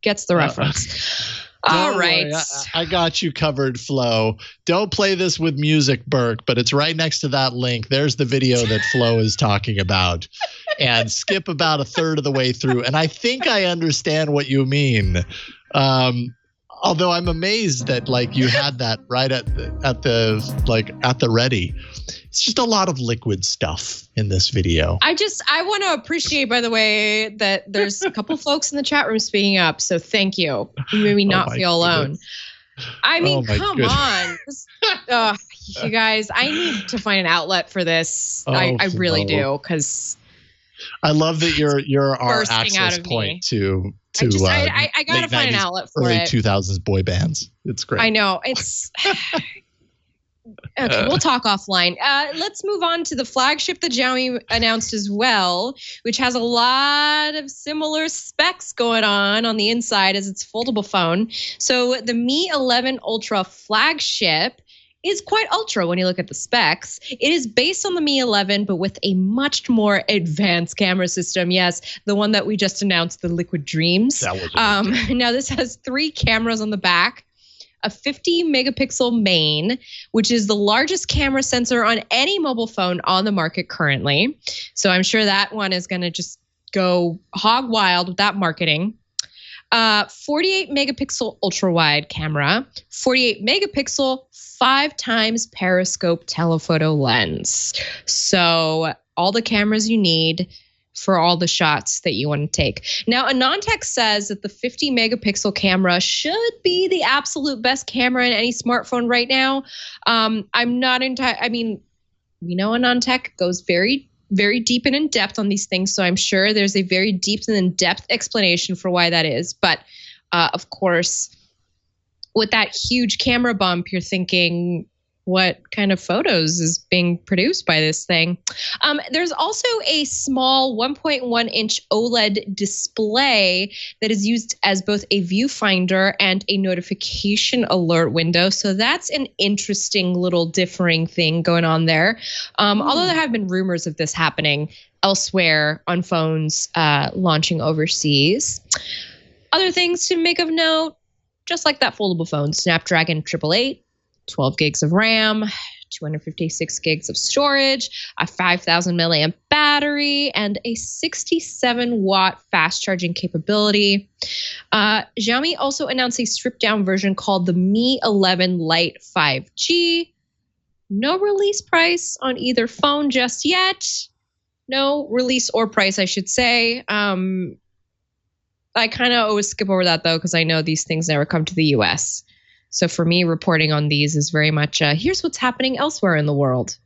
gets the reference. All right. I got you covered, Flo. Don't play this with music, Burke, but it's right next to that link. There's the video that Flo is talking about. And skip about a third of the way through. And I think I understand what you mean. Although I'm amazed that you had that right at the ready. It's just a lot of liquid stuff in this video. I want to appreciate, by the way, that there's a couple folks in the chat room speaking up. So thank you. You made me not feel alone. I mean, come on. You guys, I need to find an outlet for this. I really do, because I love that you're our access point to I gotta find an outlet for early it. 2000s boy bands. It's great. I know. It's okay. We'll talk offline. Let's move on to the flagship that Xiaomi announced as well, which has a lot of similar specs going on the inside as its foldable phone. So the Mi 11 Ultra flagship is quite ultra when you look at the specs. It is based on the Mi 11, but with a much more advanced camera system. Yes, the one that we just announced, the Liquid Dreams. Now this has 3 cameras on the back, a 50 megapixel main, which is the largest camera sensor on any mobile phone on the market currently. So I'm sure that one is going to just go hog wild with that marketing. 48 megapixel ultra wide camera, 48 megapixel 5 times periscope telephoto lens. So all the cameras you need for all the shots that you want to take. Now, Anantech says that the 50 megapixel camera should be the absolute best camera in any smartphone right now. I'm not I mean, we know Anantech goes very deep and in depth on these things. So I'm sure there's a very deep and in-depth explanation for why that is. But of course, with that huge camera bump, you're thinking, what kind of photos is being produced by this thing? There's also a small 1.1 inch OLED display that is used as both a viewfinder and a notification alert window. So that's an interesting little differing thing going on there. Although there have been rumors of this happening elsewhere on phones launching overseas. Other things to make of note, just like that foldable phone, Snapdragon 888. 12 gigs of RAM, 256 gigs of storage, a 5,000 milliamp battery, and a 67 watt fast charging capability. Xiaomi also announced a stripped down version called the Mi 11 Lite 5G. No release price on either phone just yet. No release or price, I should say. I kind of always skip over that though, because I know these things never come to the US. So for me, reporting on these is very much, here's what's happening elsewhere in the world.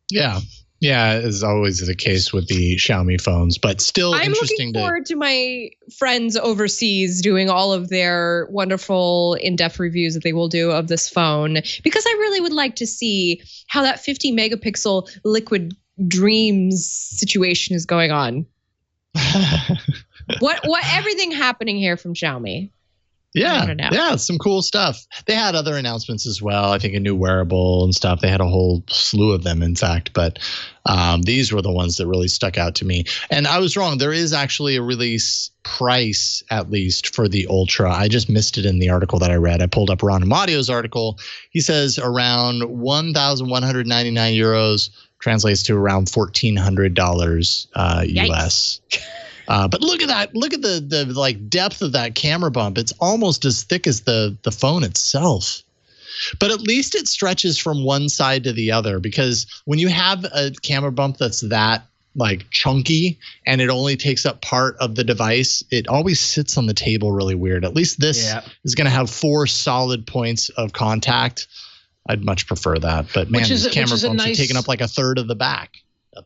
Yeah. Yeah, is always the case with the Xiaomi phones, but still interesting. I'm looking forward to my friends overseas doing all of their wonderful in-depth reviews that they will do of this phone, because I really would like to see how that 50 megapixel liquid dreams situation is going on. What everything happening here from Xiaomi. Yeah, some cool stuff. They had other announcements as well. I think a new wearable and stuff. They had a whole slew of them, in fact. But these were the ones that really stuck out to me. And I was wrong. There is actually a release price, at least, for the Ultra. I just missed it in the article that I read. I pulled up Ron Amadio's article. He says around 1,199 euros translates to around $1,400 US. But look at that. Look at the like depth of that camera bump. It's almost as thick as the phone itself. But at least it stretches from one side to the other, because when you have a camera bump that's that like chunky and it only takes up part of the device, it always sits on the table really weird. At least this is going to have 4 solid points of contact. I'd much prefer that. But man, these camera bumps are taking up like a third of the back.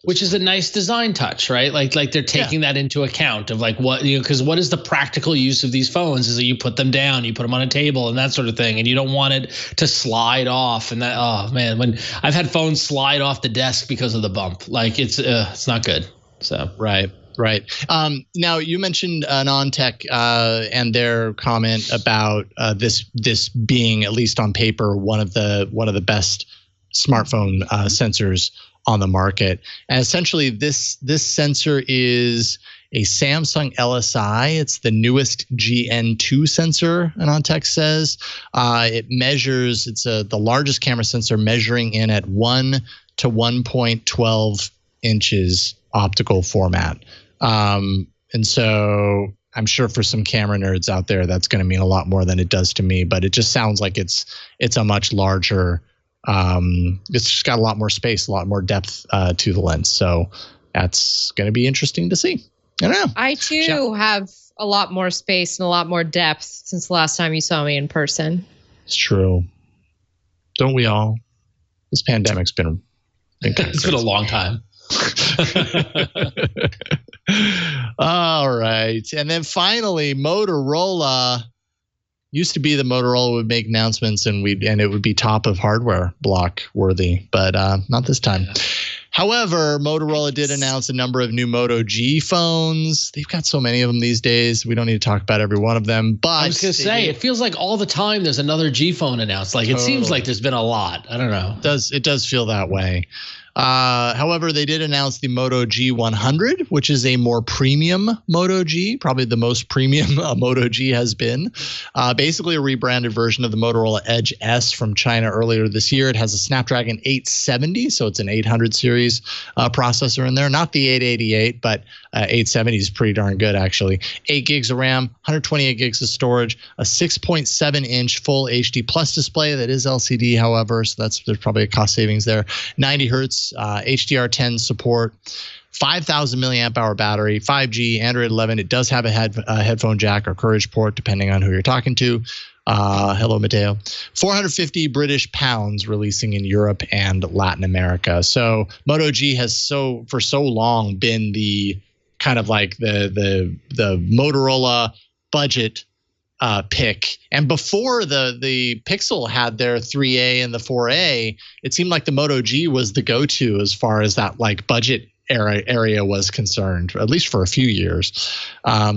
Which is a nice design touch, right? Like they're taking that into account of like what, because what is the practical use of these phones is that you put them down, you put them on a table and that sort of thing. And you don't want it to slide off. And that, oh man, when I've had phones slide off the desk because of the bump, like it's not good. So, right. Now you mentioned Non-Tech and their comment about this being, at least on paper, one of the best smartphone sensors on the market. And essentially this sensor is a Samsung LSI. It's the newest GN2 sensor, Non-Tech says. It measures, it's the largest camera sensor, measuring in at 1 to 1.12 inches optical format. And so I'm sure for some camera nerds out there, that's going to mean a lot more than it does to me, but it just sounds like it's a much larger, it's just got a lot more space, a lot more depth to the lens. So that's going to be interesting to see. I don't know. I too have a lot more space and a lot more depth since the last time you saw me in person. It's true. Don't we all? This pandemic's been it's been a long time. All right. And then finally, Motorola. Used to be the Motorola would make announcements and it would be top of hardware block worthy, but not this time. However, Motorola did announce a number of new Moto G phones. They've got so many of them these days. We don't need to talk about every one of them. But I was going to say, it feels like all the time there's another G phone announced. Like it seems like there's been a lot. I don't know. It does feel that way. However, they did announce the Moto G100, which is a more premium Moto G, probably the most premium Moto G has been. Basically a rebranded version of the Motorola Edge S from China earlier this year. It has a Snapdragon 870, so it's an 800 series processor in there. Not the 888, but 870 is pretty darn good, actually. 8 gigs of RAM, 128 gigs of storage, a 6.7-inch full HD plus display that is LCD, however, so there's probably a cost savings there. 90 hertz. HDR10 support, 5,000 milliamp hour battery, 5G, Android 11. It does have a headphone jack or Courage port, depending on who you're talking to. Hello, Mateo. 450 British pounds, releasing in Europe and Latin America. So Moto G has for so long been the kind of like the Motorola budget pick. And before the Pixel had their 3A and the 4A, it seemed like the Moto G was the go-to as far as that like budget area was concerned, at least for a few years.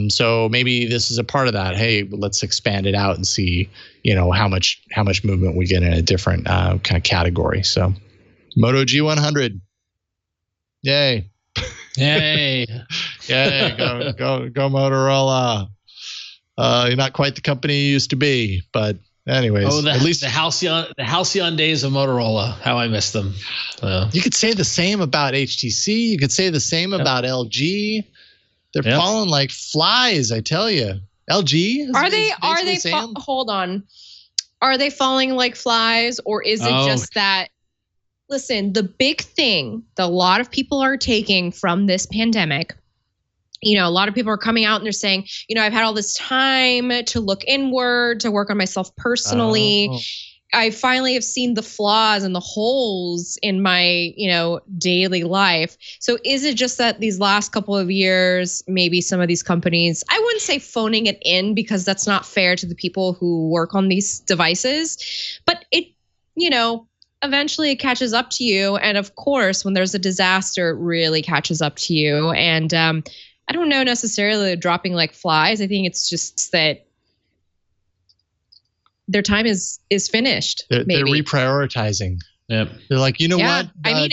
So maybe this is a part of that. Hey, let's expand it out and see, how much movement we get in a different kind of category. So Moto G100. Yay. Yay. Yay. Go Motorola. You're not quite the company you used to be, but anyways, at least the halcyon days of Motorola. How I miss them. You could say the same about HTC. You could say the same about LG. They're falling like flies, I tell you. LG hold on. Are they falling like flies, or is it just that? Listen, the big thing that a lot of people are taking from this pandemic. A lot of people are coming out and they're saying, I've had all this time to look inward, to work on myself personally. I finally have seen the flaws and the holes in my, daily life. So is it just that these last couple of years, maybe some of these companies, I wouldn't say phoning it in because that's not fair to the people who work on these devices, but it, eventually it catches up to you. And of course, when there's a disaster, it really catches up to you. And I don't know necessarily dropping like flies. I think it's just that their time is finished. They're reprioritizing. Yep. They're like, what? I mean,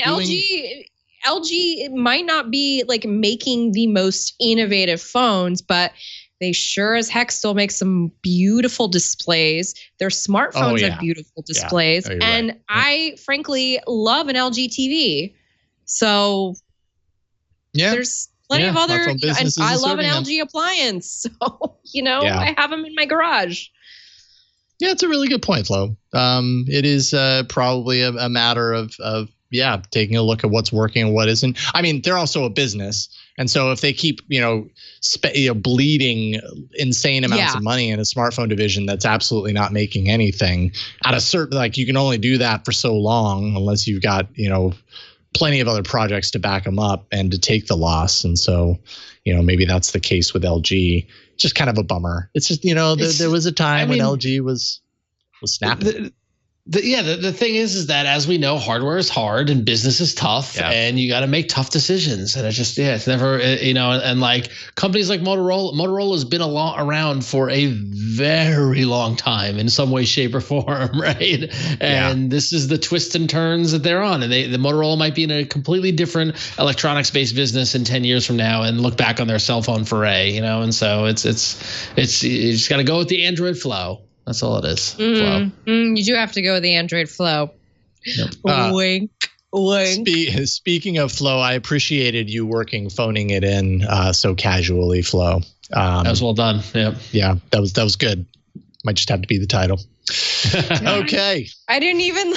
LG might not be like making the most innovative phones, but they sure as heck still make some beautiful displays. Their smartphones have beautiful displays. Yeah. And right. I frankly love an LG TV. So there's plenty of other, and I love an LG appliance. So, I have them in my garage. Yeah, it's a really good point, Flo. It is probably a matter of taking a look at what's working and what isn't. I mean, they're also a business, and so if they keep bleeding insane amounts of money in a smartphone division that's absolutely not making anything at a certain, like, you can only do that for so long unless you've got plenty of other projects to back them up and to take the loss. And so maybe that's the case with LG. Just kind of a bummer. It's just, there was a time when LG was snapping. The thing is that, as we know, hardware is hard and business is tough, and you got to make tough decisions. And it's just, it's never, and like companies like Motorola has been around for a very long time in some way, shape, or form, right? And this is the twists and turns that they're on. And the Motorola might be in a completely different electronics-based business in 10 years from now and look back on their cell phone foray, And so it's you just got to go with the Android flow. That's all it is. Flow. You do have to go with the Android flow. Yep. Wink, wink. Speaking of flow, I appreciated you phoning it in so casually, Flo. That was well done. Yep. Yeah, that was good. Might just have to be the title. Okay. I didn't even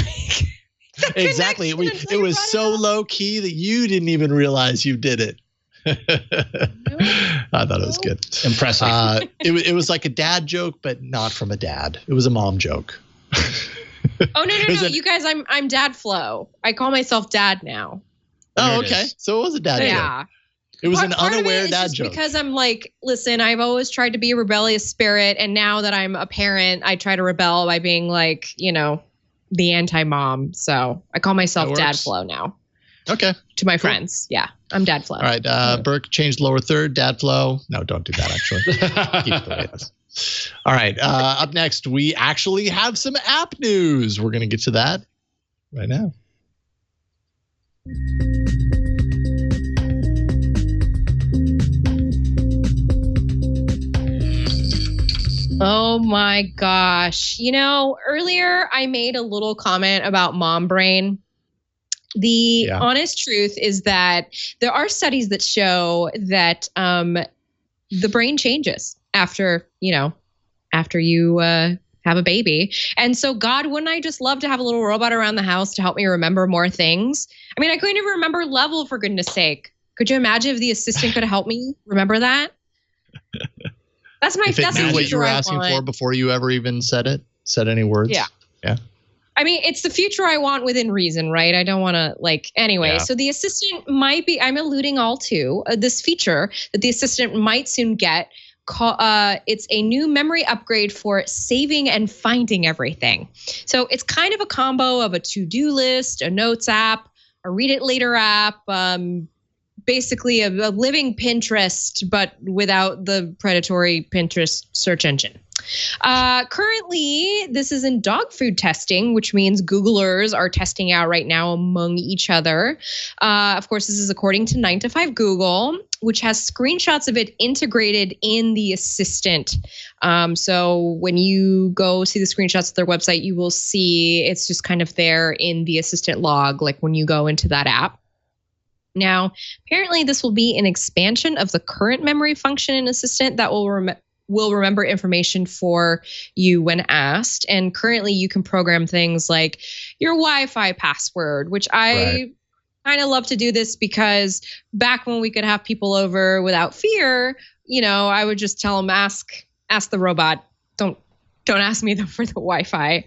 exactly. It was so low key that you didn't even realize you did it. I thought it was good. Impressive. It was like a dad joke, but not from a dad. It was a mom joke. Oh no! You guys, I'm Dad Flo. I call myself Dad now. Oh, okay. So it was a dad joke. It was an unaware dad joke. Because I'm like, listen, I've always tried to be a rebellious spirit, and now that I'm a parent, I try to rebel by being like, the anti-mom. So I call myself Dad Flo now. Okay. To my friends. Yeah. I'm Dad Flo. All right. Burke changed lower third. Dad Flo. No, don't do that, actually. Keep it the way it is. All right. Up next, we actually have some app news. We're going to get to that right now. Oh my gosh. Earlier I made a little comment about mom brain. The honest truth is that there are studies that show that the brain changes after you have a baby. And so, God, wouldn't I just love to have a little robot around the house to help me remember more things? I mean, I couldn't even remember level, for goodness sake. Could you imagine if the assistant could help me remember that? That's my. That's knew what you were asking for before you ever even said any words. Yeah. I mean, it's the future I want within reason, right? I don't want to anyway. So the assistant might be, I'm alluding all to this feature that the assistant might soon get. It's a new memory upgrade for saving and finding everything. So it's kind of a combo of a to-do list, a notes app, a read it later app, basically a living Pinterest, but without the predatory Pinterest search engine. Currently, this is in dog food testing, which means Googlers are testing out right now among each other. Of course, this is according to 9 to 5 Google, which has screenshots of it integrated in the assistant. So when you go see the screenshots of their website, you will see it's just kind of there in the assistant log, like when you go into that app. Now, apparently this will be an expansion of the current memory function in Assistant that will remember information for you when asked. And currently you can program things like your Wi-Fi password, which I kind of love to do this because back when we could have people over without fear, I would just tell them, ask the robot, don't Don't ask me for the Wi-Fi.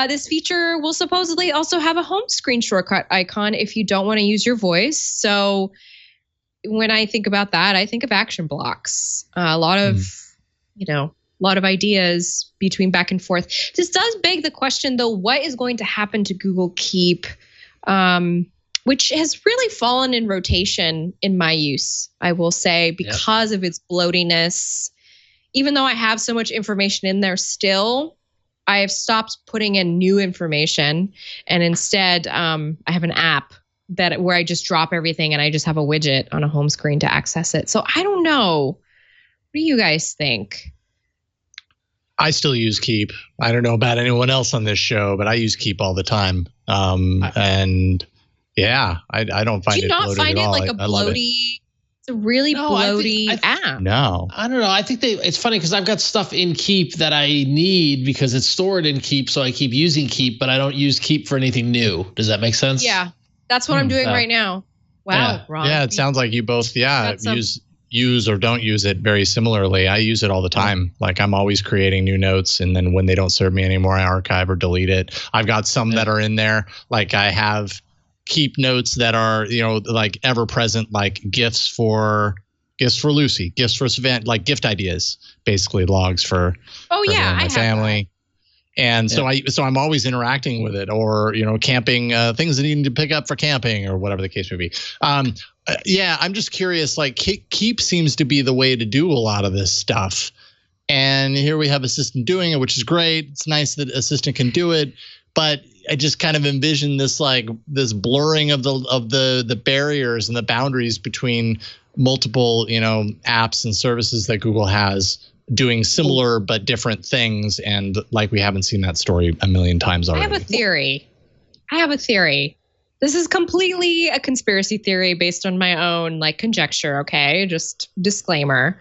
This feature will supposedly also have a home screen shortcut icon if you don't want to use your voice. So when I think about that, I think of action blocks. A lot of ideas between back and forth. This does beg the question, though, what is going to happen to Google Keep, which has really fallen in rotation in my use, I will say, because of its bloatiness. Even though I have so much information in there still, I have stopped putting in new information. And instead, I have an app where I just drop everything and I just have a widget on a home screen to access it. So I don't know. What do you guys think? I still use Keep. I don't know about anyone else on this show, but I use Keep all the time. And yeah, I don't find it bloated at all. Do you not find it like a bloaty? It's a really bloaty app. No, I don't know. I think it's funny because I've got stuff in Keep that I need because it's stored in Keep, so I keep using Keep, but I don't use Keep for anything new. Does that make sense? Yeah, that's what I'm doing right now. Wow, Ron. Yeah, it sounds like you both use or don't use it very similarly. I use it all the time. Like I'm always creating new notes, and then when they don't serve me anymore, I archive or delete it. I've got some that are in there. Like I have Keep notes that are, like ever present, like gifts for Lucy, gifts for Savannah, like gift ideas, basically logs for my family. And so I'm always interacting with it, or camping things that you need to pick up for camping or whatever the case may be. I'm just curious. Like Keep seems to be the way to do a lot of this stuff, and here we have Assistant doing it, which is great. It's nice that Assistant can do it, but I just kind of envision this blurring of the barriers and the boundaries between multiple apps and services that Google has doing similar but different things, and like we haven't seen that story a million times already. I have a theory. This is completely a conspiracy theory based on my own conjecture, okay? Just disclaimer.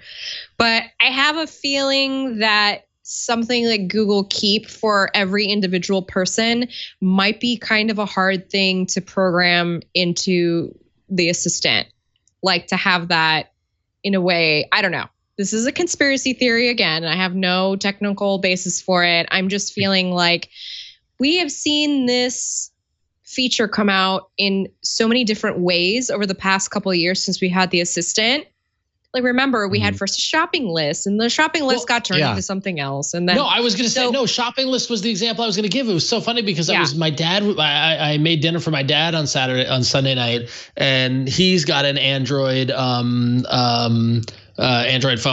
But I have a feeling that something like Google Keep for every individual person might be kind of a hard thing to program into the Assistant. Like to have that in a way, I don't know. This is a conspiracy theory again. I have no technical basis for it. I'm just feeling like we have seen this feature come out in so many different ways over the past couple of years since we had the Assistant. Like, remember, we had first a shopping list, and the shopping list got turned into something else. And then I was going to say, shopping list was the example I was going to give. It was so funny because I was my dad. I made dinner for my dad on Sunday night, and he's got an Android phone.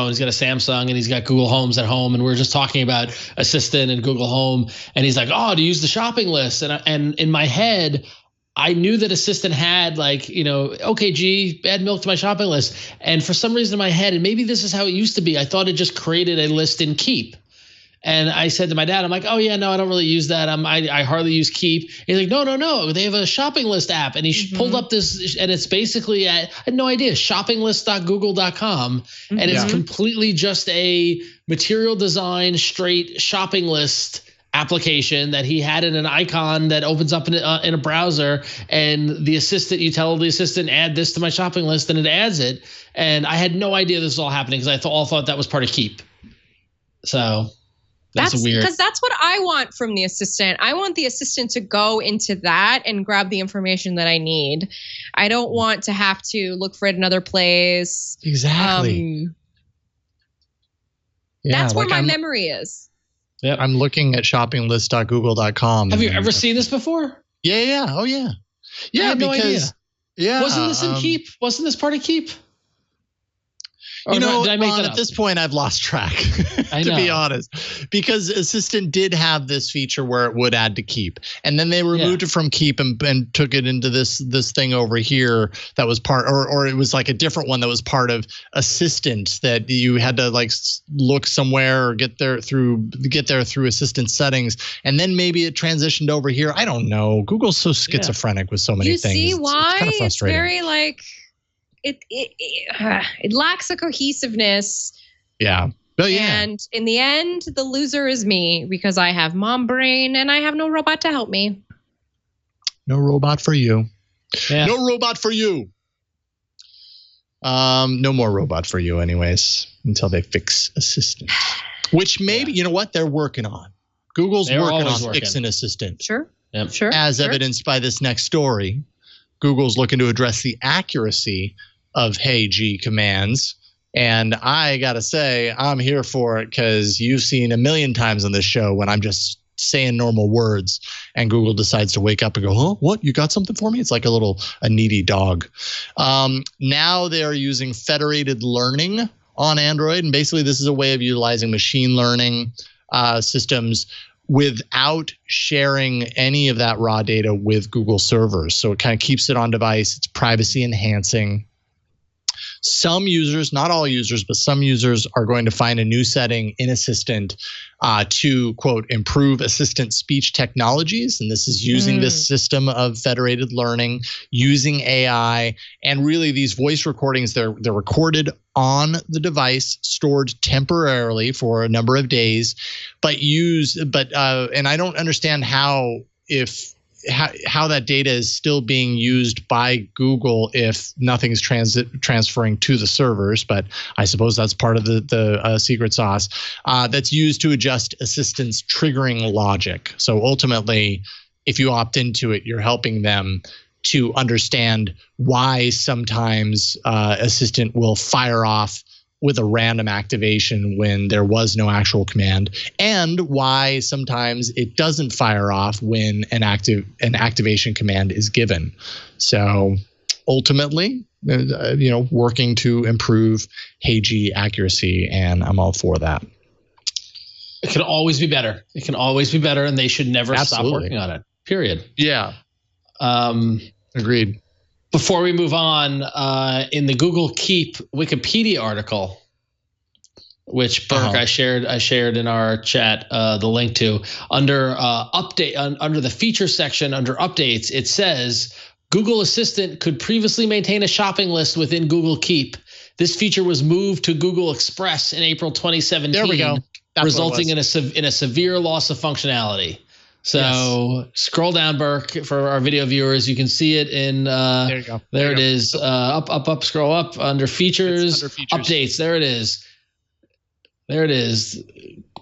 He's got a Samsung, and he's got Google Homes at home. And we were just talking about Assistant and Google Home, and he's like, "Oh, to use the shopping list." And in my head, I knew that Assistant had okay, G, add milk to my shopping list. And for some reason in my head, and maybe this is how it used to be, I thought it just created a list in Keep. And I said to my dad, I'm like, oh yeah, no, I don't really use that. I hardly use Keep. He's like, no, they have a shopping list app. And he pulled up this, and it's basically, I had no idea, shoppinglist.google.com. And it's completely just a material design straight shopping list application that he had in an icon that opens up in a browser, and the Assistant, you tell the Assistant, add this to my shopping list, and it adds it. And I had no idea this was all happening because I thought that was part of Keep. So that's weird. Because that's what I want from the Assistant. I want the Assistant to go into that and grab the information that I need. I don't want to have to look for it in another place. Exactly. That's where my memory is. Yeah, I'm looking at shoppinglist.google.com. Have you ever seen this before? Yeah. Oh, yeah. Yeah, I had no idea. Wasn't this in Keep? Wasn't this part of Keep? Or did I make that up? At this point, I've lost track, to be honest, because Assistant did have this feature where it would add to Keep, and then they removed it from Keep and took it into this thing over here that was part, or it was like a different one that was part of Assistant that you had to look somewhere or get there through Assistant settings, and then maybe it transitioned over here. I don't know. Google's so schizophrenic with so many things. You see why? It's kind of frustrating. It's very it lacks a cohesiveness. Yeah. But and in the end, the loser is me because I have mom brain and I have no robot to help me. No robot for you. Yeah. No robot for you. No more robot for you anyways, until they fix Assistant. Which maybe, you know what, they're working on. Google's working on fixing Assistant. Sure. Yep. Sure. As evidenced by this next story, Google's looking to address the accuracy of Hey G commands. And I got to say, I'm here for it because you've seen a million times on this show when I'm just saying normal words and Google decides to wake up and go, huh, what? You got something for me? It's like a needy dog. Now they are using federated learning on Android. And basically this is a way of utilizing machine learning systems without sharing any of that raw data with Google servers. So it kind of keeps it on device. It's privacy enhancing. Some users, not all users, but some users are going to find a new setting in Assistant to, quote, improve Assistant speech technologies. And this is using this system of federated learning, using AI, and really these voice recordings, they're recorded on the device, stored temporarily for a number of days, and I don't understand how that data is still being used by Google if nothing's transferring to the servers, but I suppose that's part of the secret sauce that's used to adjust Assistant's triggering logic. So ultimately, if you opt into it, you're helping them to understand why sometimes Assistant will fire off with a random activation when there was no actual command, and why sometimes it doesn't fire off when an activation command is given. So ultimately, working to improve Hey G accuracy, and I'm all for that. It can always be better. It can always be better, and they should never stop working on it. Period. Yeah. Agreed. Before we move on, in the Google Keep Wikipedia article, which Burke I shared in our chat the link to, under under the feature section under updates, it says Google Assistant could previously maintain a shopping list within Google Keep. This feature was moved to Google Express in April 2017. There we go. Resulting in a severe loss of functionality. So Scroll down, Burke, for our video viewers. You can see it in there you go. There it is. Up, scroll up under features, updates. There it is. There it is.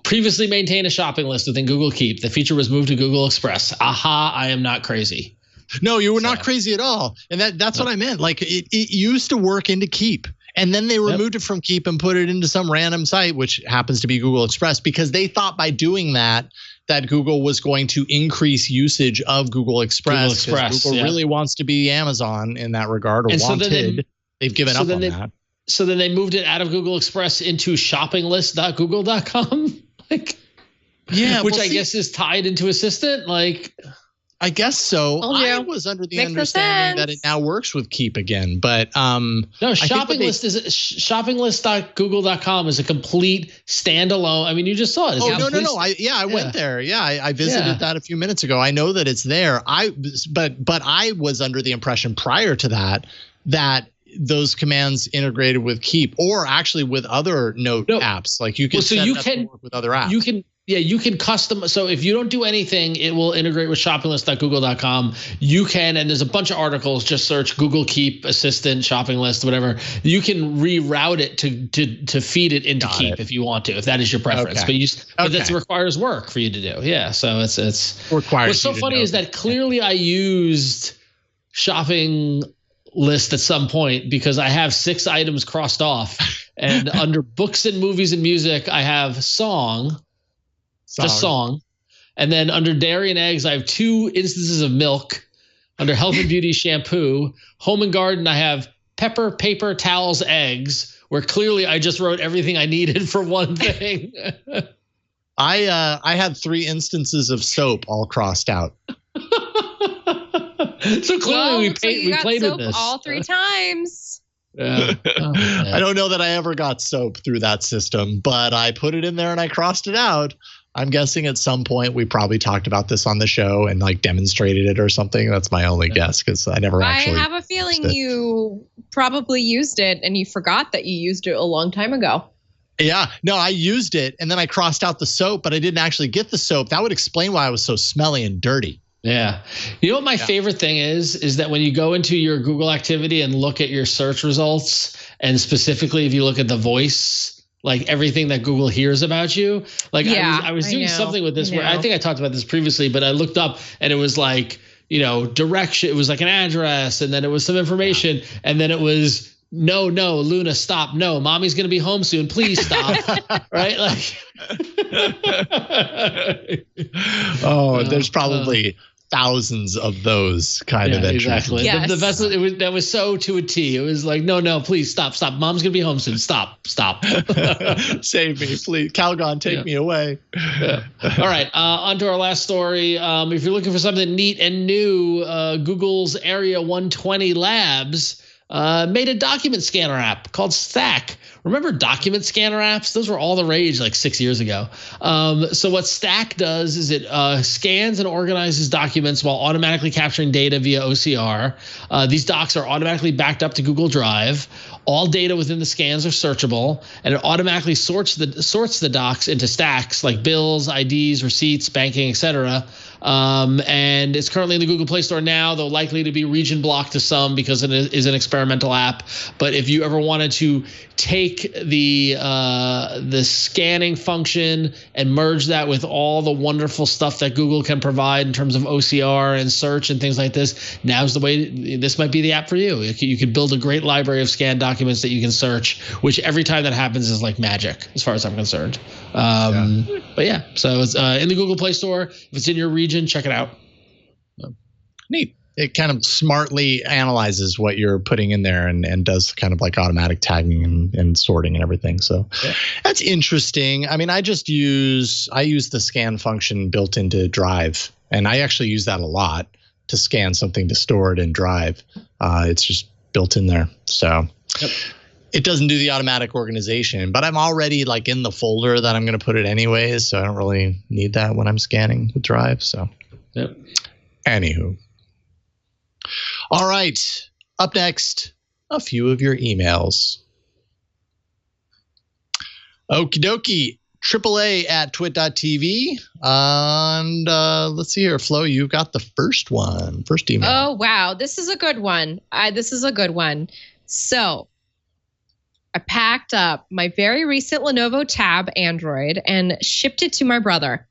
Previously maintained a shopping list within Google Keep. The feature was moved to Google Express. Aha, I am not crazy. No, you were not crazy at all. And that's what I meant. Like it used to work into Keep. And then they removed it from Keep and put it into some random site, which happens to be Google Express, because they thought by doing that Google was going to increase usage of Google Express. Google really wants to be Amazon in that regard, or wanted. They've given up on that. So then they moved it out of Google Express into shoppinglist.google.com. Which I guess is tied into Assistant. I guess so. I was under the understanding that it now works with Keep again, but no. Shoppinglist.google.com is a complete standalone. I mean, you just saw it. No. I went there. Yeah, I visited that a few minutes ago. I know that it's there. But I was under the impression prior to that those commands integrated with Keep, or actually with other note apps. Like you can set it up to work with other apps. You can custom. So if you don't do anything, it will integrate with shoppinglist.google.com. You can, and there's a bunch of articles, just search Google Keep Assistant shopping list, whatever. You can reroute it to feed it into Keep if you want to, if that is your preference. But that requires work for you to do. Yeah. So it's requires. What's so funny is that clearly I used shopping list at some point because I have 6 items crossed off, and under books and movies and music, I have just song. And then under dairy and eggs, I have 2 instances of milk. Under health and beauty, shampoo. Home and garden, I have pepper, paper, towels, eggs, where clearly I just wrote everything I needed for one thing. I had 3 instances of soap all crossed out. So clearly we played with this all 3 times. Yeah. I don't know that I ever got soap through that system, but I put it in there and I crossed it out. I'm guessing at some point we probably talked about this on the show and demonstrated it or something. That's my only guess, because I never actually. I have a feeling you probably used it and you forgot that you used it a long time ago. Yeah, no, I used it and then I crossed out the soap, but I didn't actually get the soap. That would explain why I was so smelly and dirty. Yeah. You know what my favorite thing is that when you go into your Google activity and look at your search results, and specifically if you look at the voice like everything that Google hears about you. Like I was doing something with this where I think I talked about this previously, but I looked up and it was like, direction. It was like an address, and then it was some information, and then it was no, Luna, stop. No, mommy's going to be home soon. Please stop. Right? Like, there's probably thousands of those kind of entries. Exactly. Yes. The best that was so to a T. It was like, no, please stop. Mom's going to be home soon. Stop. Save me, please. Calgon, take me away. Yeah. All right. On to our last story. If you're looking for something neat and new, Google's Area 120 Labs made a document scanner app called Stack. Remember document scanner apps? Those were all the rage like 6 years ago. So what Stack does is it scans and organizes documents while automatically capturing data via OCR. These docs are automatically backed up to Google Drive. All data within the scans are searchable, and it automatically sorts the docs into stacks like bills, IDs, receipts, banking, etc. And it's currently in the Google Play Store now, though likely to be region blocked to some because it is an experimental app. But if you ever wanted to take the scanning function and merge that with all the wonderful stuff that Google can provide in terms of OCR and search and things like this, now's the way. This might be the app for you. You could build a great library of scanned documents that you can search, which every time that happens is like magic, as far as I'm concerned. But yeah, so it's in the Google Play Store. If it's in your region, check it out. Neat. It kind of smartly analyzes what you're putting in there and does kind of like automatic tagging and sorting and everything. So that's interesting. I mean, I use the scan function built into Drive, and I actually use that a lot to scan something to store it in Drive. It's just built in there. So it doesn't do the automatic organization, but I'm already like in the folder that I'm going to put it anyways. So I don't really need that when I'm scanning with Drive. So anywho. All right. Up next, a few of your emails. Okie dokie. AAA@twit.tv. And let's see here. Flo, you've got the first email. Oh, wow. This is a good one. So I packed up my very recent Lenovo Tab Android and shipped it to my brother.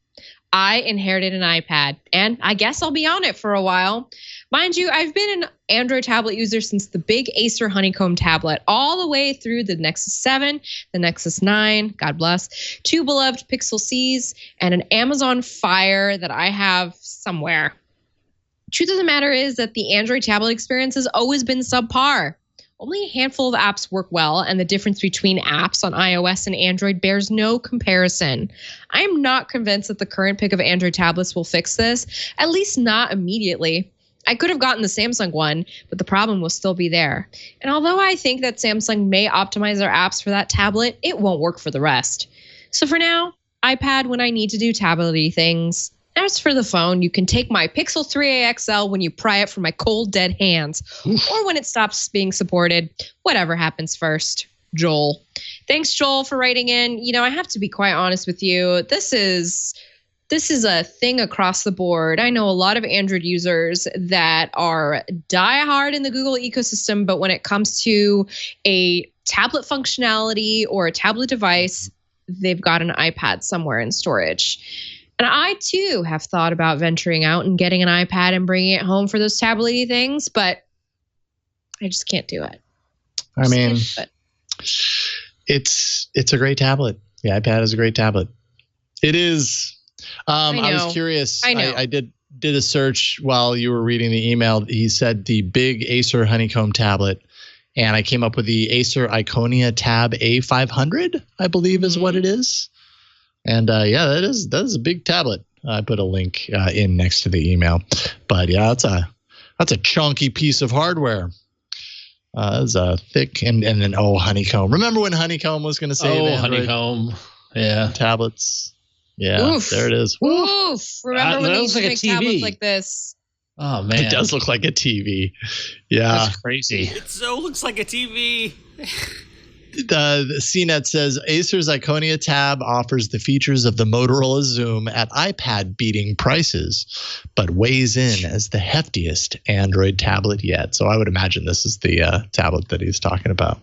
I inherited an iPad, and I guess I'll be on it for a while. Mind you, I've been an Android tablet user since the big Acer Honeycomb tablet, all the way through the Nexus 7, the Nexus 9, God bless, 2 beloved Pixel Cs, and an Amazon Fire that I have somewhere. Truth of the matter is that the Android tablet experience has always been subpar. Only a handful of apps work well, and the difference between apps on iOS and Android bears no comparison. I am not convinced that the current pick of Android tablets will fix this, at least not immediately. I could have gotten the Samsung one, but the problem will still be there. And although I think that Samsung may optimize their apps for that tablet, it won't work for the rest. So for now, iPad when I need to do tablet-y things. As for the phone, you can take my Pixel 3a XL when you pry it from my cold, dead hands, or when it stops being supported. Whatever happens first. Joel. Thanks, Joel, for writing in. You know, I have to be quite honest with you. This is a thing across the board. I know a lot of Android users that are diehard in the Google ecosystem, but when it comes to a tablet functionality or a tablet device, they've got an iPad somewhere in storage. And I, too, have thought about venturing out and getting an iPad and bringing it home for those tablet-y things, but I just can't do it. I mean, it's a great tablet. The iPad is a great tablet. It is. I was curious. I did a search while you were reading the email. He said the big Acer Honeycomb tablet, and I came up with the Acer Iconia Tab A500, I believe is what it is. And that is a big tablet. I put a link in next to the email, but yeah, that's a chunky piece of hardware. It's a thick and then Honeycomb. Remember when Honeycomb was going to save Honeycomb? Yeah, tablets. Yeah, Oof. There it is. Oof! Remember when they used to make tablets like this? Oh man, it does look like a TV. Yeah, that's crazy. It so looks like a TV. The CNET says Acer's Iconia Tab offers the features of the Motorola Zoom at iPad-beating prices, but weighs in as the heftiest Android tablet yet. So I would imagine this is the tablet that he's talking about.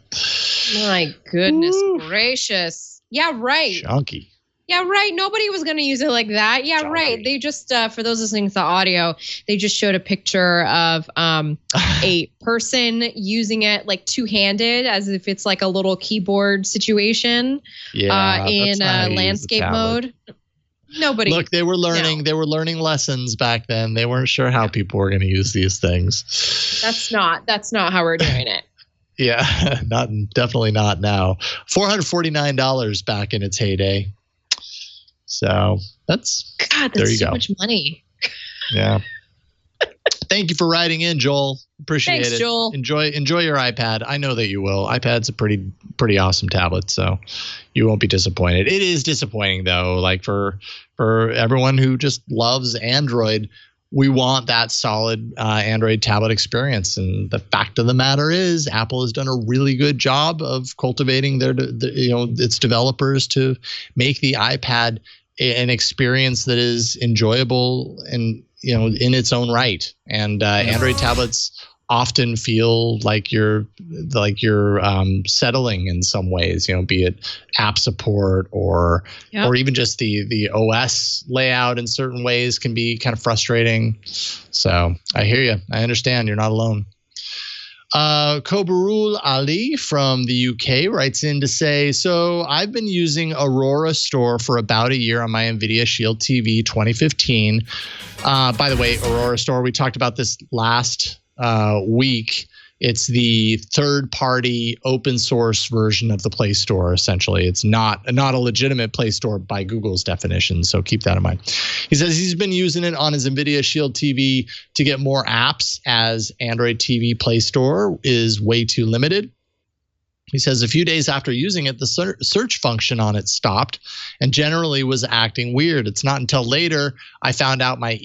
My goodness gracious. Yeah, right. Chunky. Yeah, right. Nobody was going to use it like that. Yeah, Chunky. Right. They just, for those listening to the audio, they just showed a picture of a person using it like two-handed, as if it's like a little keyboard situation. Yeah, in landscape mode. Nobody. Look, they were learning. No. They were learning lessons back then. They weren't sure how people were going to use these things. That's not how we're doing it. Yeah, definitely not now. $449 back in its heyday. So that's there you so go. Much money. Yeah. Thank you for writing in, Joel. Appreciate Thanks, it. Joel. Enjoy your iPad. I know that you will. iPad's a pretty awesome tablet, so you won't be disappointed. It is disappointing though, like for everyone who just loves Android. We want that solid Android tablet experience, and the fact of the matter is, Apple has done a really good job of cultivating its developers to make the iPad an experience that is enjoyable and in its own right. And Android tablets often feel like you're settling in some ways, be it app support or even just the OS layout in certain ways can be kind of frustrating. So I hear you. I understand. You're not alone. Kobarul Ali from the UK writes in to say, so I've been using Aurora Store for about a year on my NVIDIA Shield TV 2015. By the way, Aurora Store, we talked about this last week. It's the third-party open source version of the Play Store, essentially. It's not a legitimate Play Store by Google's definition, so keep that in mind. He says he's been using it on his NVIDIA Shield TV to get more apps, as Android TV Play Store is way too limited. He says a few days after using it, the search function on it stopped and generally was acting weird. It's not until later I found out my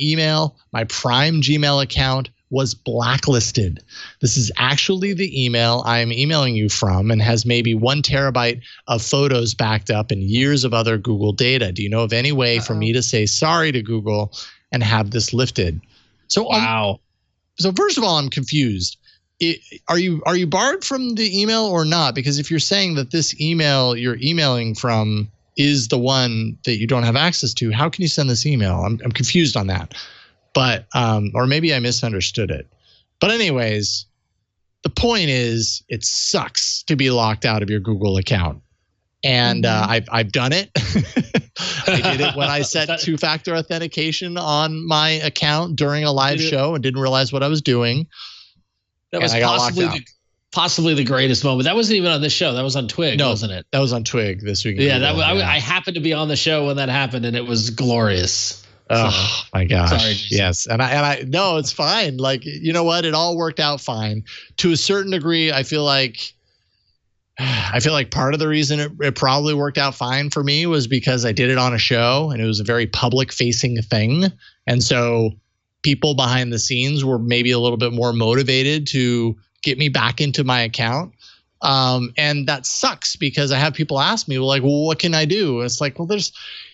Prime Gmail account was blacklisted. This is actually the email I am emailing you from and has maybe 1 terabyte of photos backed up and years of other Google data. Do you know of any way for me to say sorry to Google and have this lifted? So, wow. So first of all, I'm confused. Are you barred from the email or not? Because if you're saying that this email you're emailing from is the one that you don't have access to, how can you send this email? I'm confused on that. But or maybe I misunderstood it. But anyways, the point is, it sucks to be locked out of your Google account. And I've done it. I did it when I set two-factor authentication on my account during a live show and didn't realize what I was doing. That was possibly the greatest moment. That wasn't even on this show. That was on Twig, wasn't it? That was on Twig this week. Yeah, I happened to be on the show when that happened, and it was glorious. Oh my gosh. Sorry, yes. And I no, it's fine. Like, you know what? It all worked out fine. To a certain degree, I feel like part of the reason it probably worked out fine for me was because I did it on a show and it was a very public facing thing. And so people behind the scenes were maybe a little bit more motivated to get me back into my account. And that sucks because I have people ask me, well, what can I do? And it's like, well,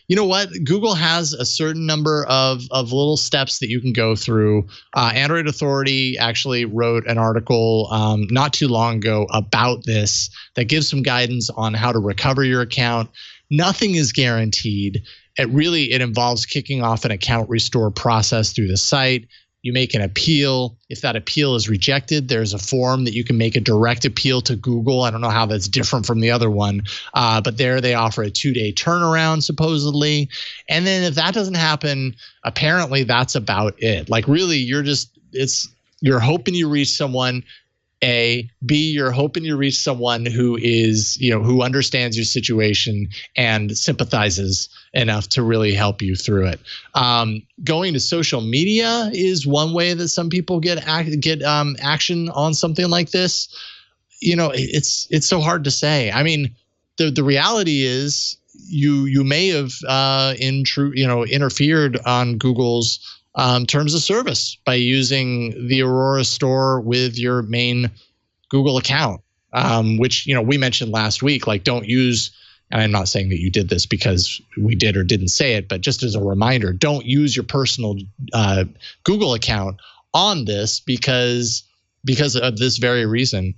you know what? Google has a certain number of little steps that you can go through. Android Authority actually wrote an article not too long ago about this that gives some guidance on how to recover your account. Nothing is guaranteed. It involves kicking off an account restore process through the site. You make an appeal. If that appeal is rejected, there's a form that you can make a direct appeal to Google. I don't know how that's different from the other one, but there they offer a 2-day turnaround supposedly. And then if that doesn't happen, apparently that's about it. Like really, you're hoping you reach someone. A, B, you're hoping you reach someone who is, who understands your situation and sympathizes enough to really help you through it. Going to social media is one way that some people get action on something like this. It's so hard to say. I mean, the reality is you may have interfered on Google's terms of service by using the Aurora Store with your main Google account, which, we mentioned last week, like don't use, and I'm not saying that you did this because we did or didn't say it, but just as a reminder, don't use your personal Google account on this because of this very reason.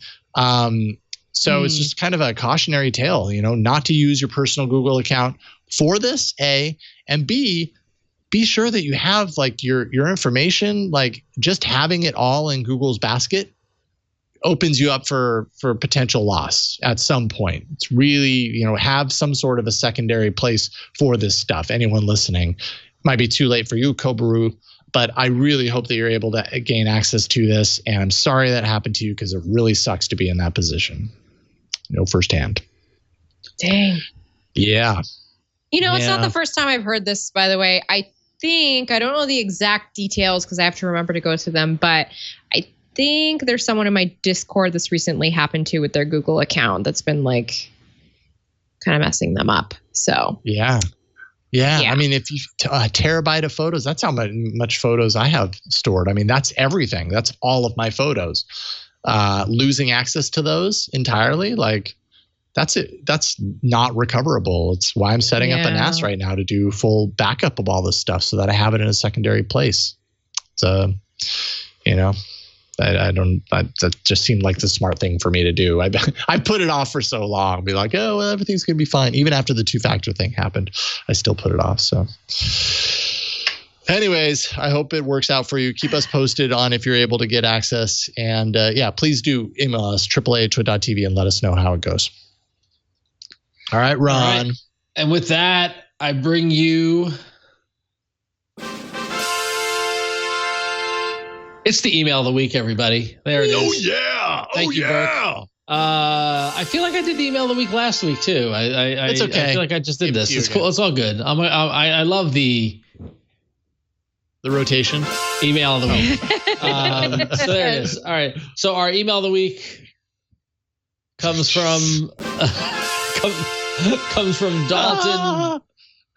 So it's just kind of a cautionary tale, not to use your personal Google account for this, A, and B, be sure that you have like your information, like just having it all in Google's basket opens you up for potential loss at some point. It's really, have some sort of a secondary place for this stuff. Anyone listening, might be too late for you, Kobaru, but I really hope that you're able to gain access to this. And I'm sorry that happened to you because it really sucks to be in that position. Firsthand. Dang. Yeah. It's not the first time I've heard this, by the way. I don't know the exact details because I have to remember to go to them, but I think there's someone in my Discord this recently happened to with their Google account that's been like kind of messing them up. So yeah. I mean, if you a terabyte of photos, that's how much photos I have stored. I mean, that's everything. That's all of my photos. Losing access to those entirely, like that's it. That's not recoverable. It's why I'm setting up a NAS right now to do full backup of all this stuff so that I have it in a secondary place. So, that just seemed like the smart thing for me to do. I put it off for so long, be like, oh, well, everything's going to be fine. Even after the 2-factor thing happened, I still put it off. So anyways, I hope it works out for you. Keep us posted on if you're able to get access. And please do email us, AAA@twit.tv, and let us know how it goes. All right, Ron. All right. And with that, I bring you... It's the email of the week, everybody. There it is. Oh, yeah. Thank you, Burke. I feel like I did the email of the week last week, too. It's okay. I feel like I just did this. It's cool. It's all good. I love the rotation. Email of the week. So there it is. All right. So our email of the week comes from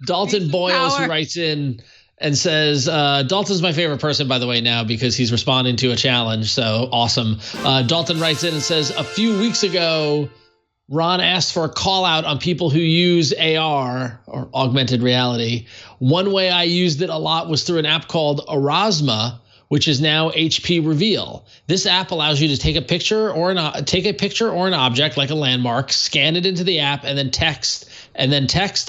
Dalton Boyles, who writes in and says, Dalton's my favorite person, by the way, now because he's responding to a challenge. So awesome. Dalton writes in and says, a few weeks ago, Ron asked for a call out on people who use AR or augmented reality. One way I used it a lot was through an app called Aurasma, which is now HP Reveal. This app allows you to take a picture or an object like a landmark, scan it into the app, and then text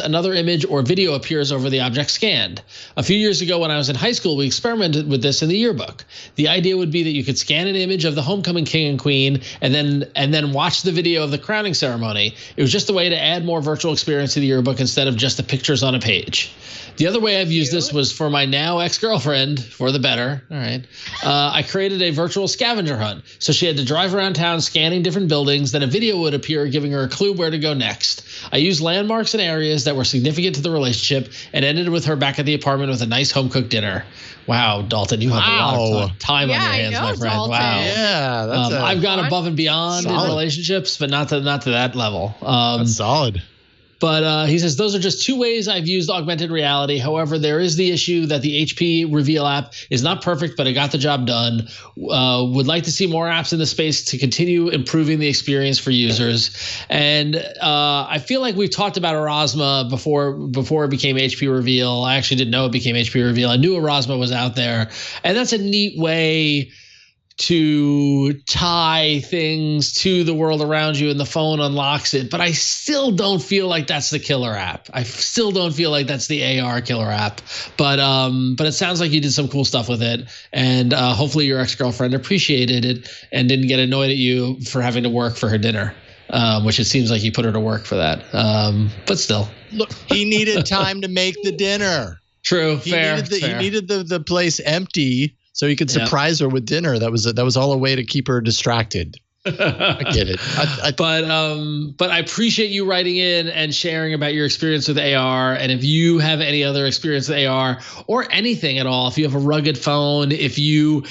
another image or video appears over the object scanned. A few years ago when I was in high school, we experimented with this in the yearbook. The idea would be that you could scan an image of the homecoming king and queen and then watch the video of the crowning ceremony. It was just a way to add more virtual experience to the yearbook instead of just the pictures on a page. The other way I've used this was for my now ex-girlfriend, for the better. All right. I created a virtual scavenger hunt. So she had to drive around town scanning different buildings. Then a video would appear giving her a clue where to go next. I used landmarks and areas that were significant to the relationship and ended with her back at the apartment with a nice home-cooked dinner. Wow, Dalton, you have a lot of time on your hands, my friend. Dalton. Wow. Yeah, I've gone above and beyond in relationships, but not to that level. That's solid. But he says, those are just two ways I've used augmented reality. However, there is the issue that the HP Reveal app is not perfect, but it got the job done. Would like to see more apps in the space to continue improving the experience for users. And I feel like we've talked about Aurasma before it became HP Reveal. I actually didn't know it became HP Reveal. I knew Aurasma was out there. And that's a neat way to tie things to the world around you, and the phone unlocks it. But I still don't feel like that's the killer app. I still don't feel like that's the AR killer app. But it sounds like you did some cool stuff with it, and hopefully your ex-girlfriend appreciated it and didn't get annoyed at you for having to work for her dinner, which it seems like you put her to work for that. But still, look, he needed time to make the dinner. True, he fair. He needed the place empty so he could surprise her with dinner. That was all a way to keep her distracted. I get it. But I appreciate you writing in and sharing about your experience with AR. And if you have any other experience with AR or anything at all, if you have a rugged phone, if you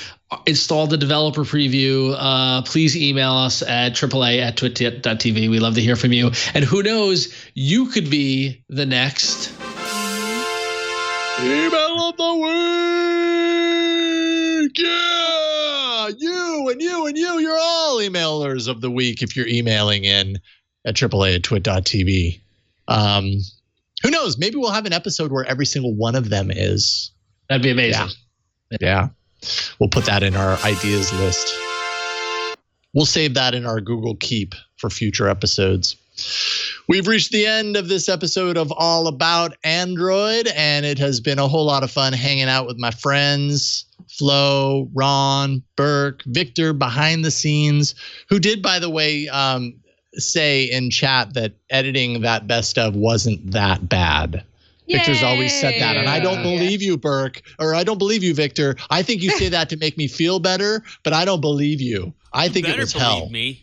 installed a developer preview, please email us at AAA@twit.tv. We love to hear from you. And who knows, you could be the next email of the week. Yeah, you and you and you. You're all emailers of the week if you're emailing in at AAA@twit.tv. Who knows? Maybe we'll have an episode where every single one of them is. That'd be amazing. Yeah. We'll put that in our ideas list. We'll save that in our Google Keep for future episodes. We've reached the end of this episode of All About Android, and it has been a whole lot of fun hanging out with my friends, Flo, Ron, Burke, Victor behind the scenes, who did, by the way, say in chat that editing that best of wasn't that bad. Yay. Victor's always said that, and I don't believe you, Burke, or I don't believe you, Victor. I think you say that to make me feel better, but I don't believe you. I think it was hell. Me.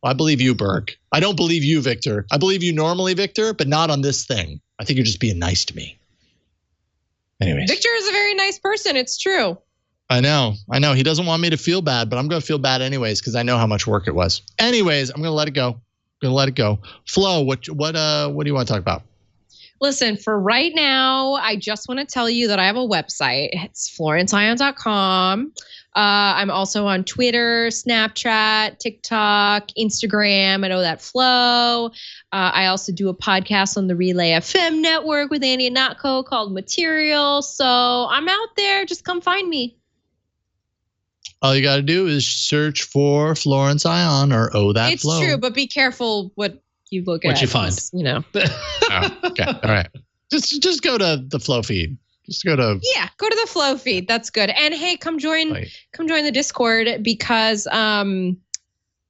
I believe you, Burke. I don't believe you, Victor. I believe you normally, Victor, but not on this thing. I think you're just being nice to me. Anyways. Victor is a very nice person. It's true. I know. He doesn't want me to feel bad, but I'm going to feel bad anyways because I know how much work it was. Anyways, I'm going to let it go. Flo, what do you want to talk about? Listen, for right now, I just want to tell you that I have a website. It's florenceion.com. I'm also on Twitter, Snapchat, TikTok, Instagram. I know that Flo. I also do a podcast on the Relay FM network with Andy and Natko called Material. So I'm out there. Just come find me. All you got to do is search for Florence Ion or That Flo. It's true, but be careful what you look at. What you find. Oh, okay. All right. Just go to the Flo feed. Just go to the Flow feed. That's good. And hey, come join the Discord because I've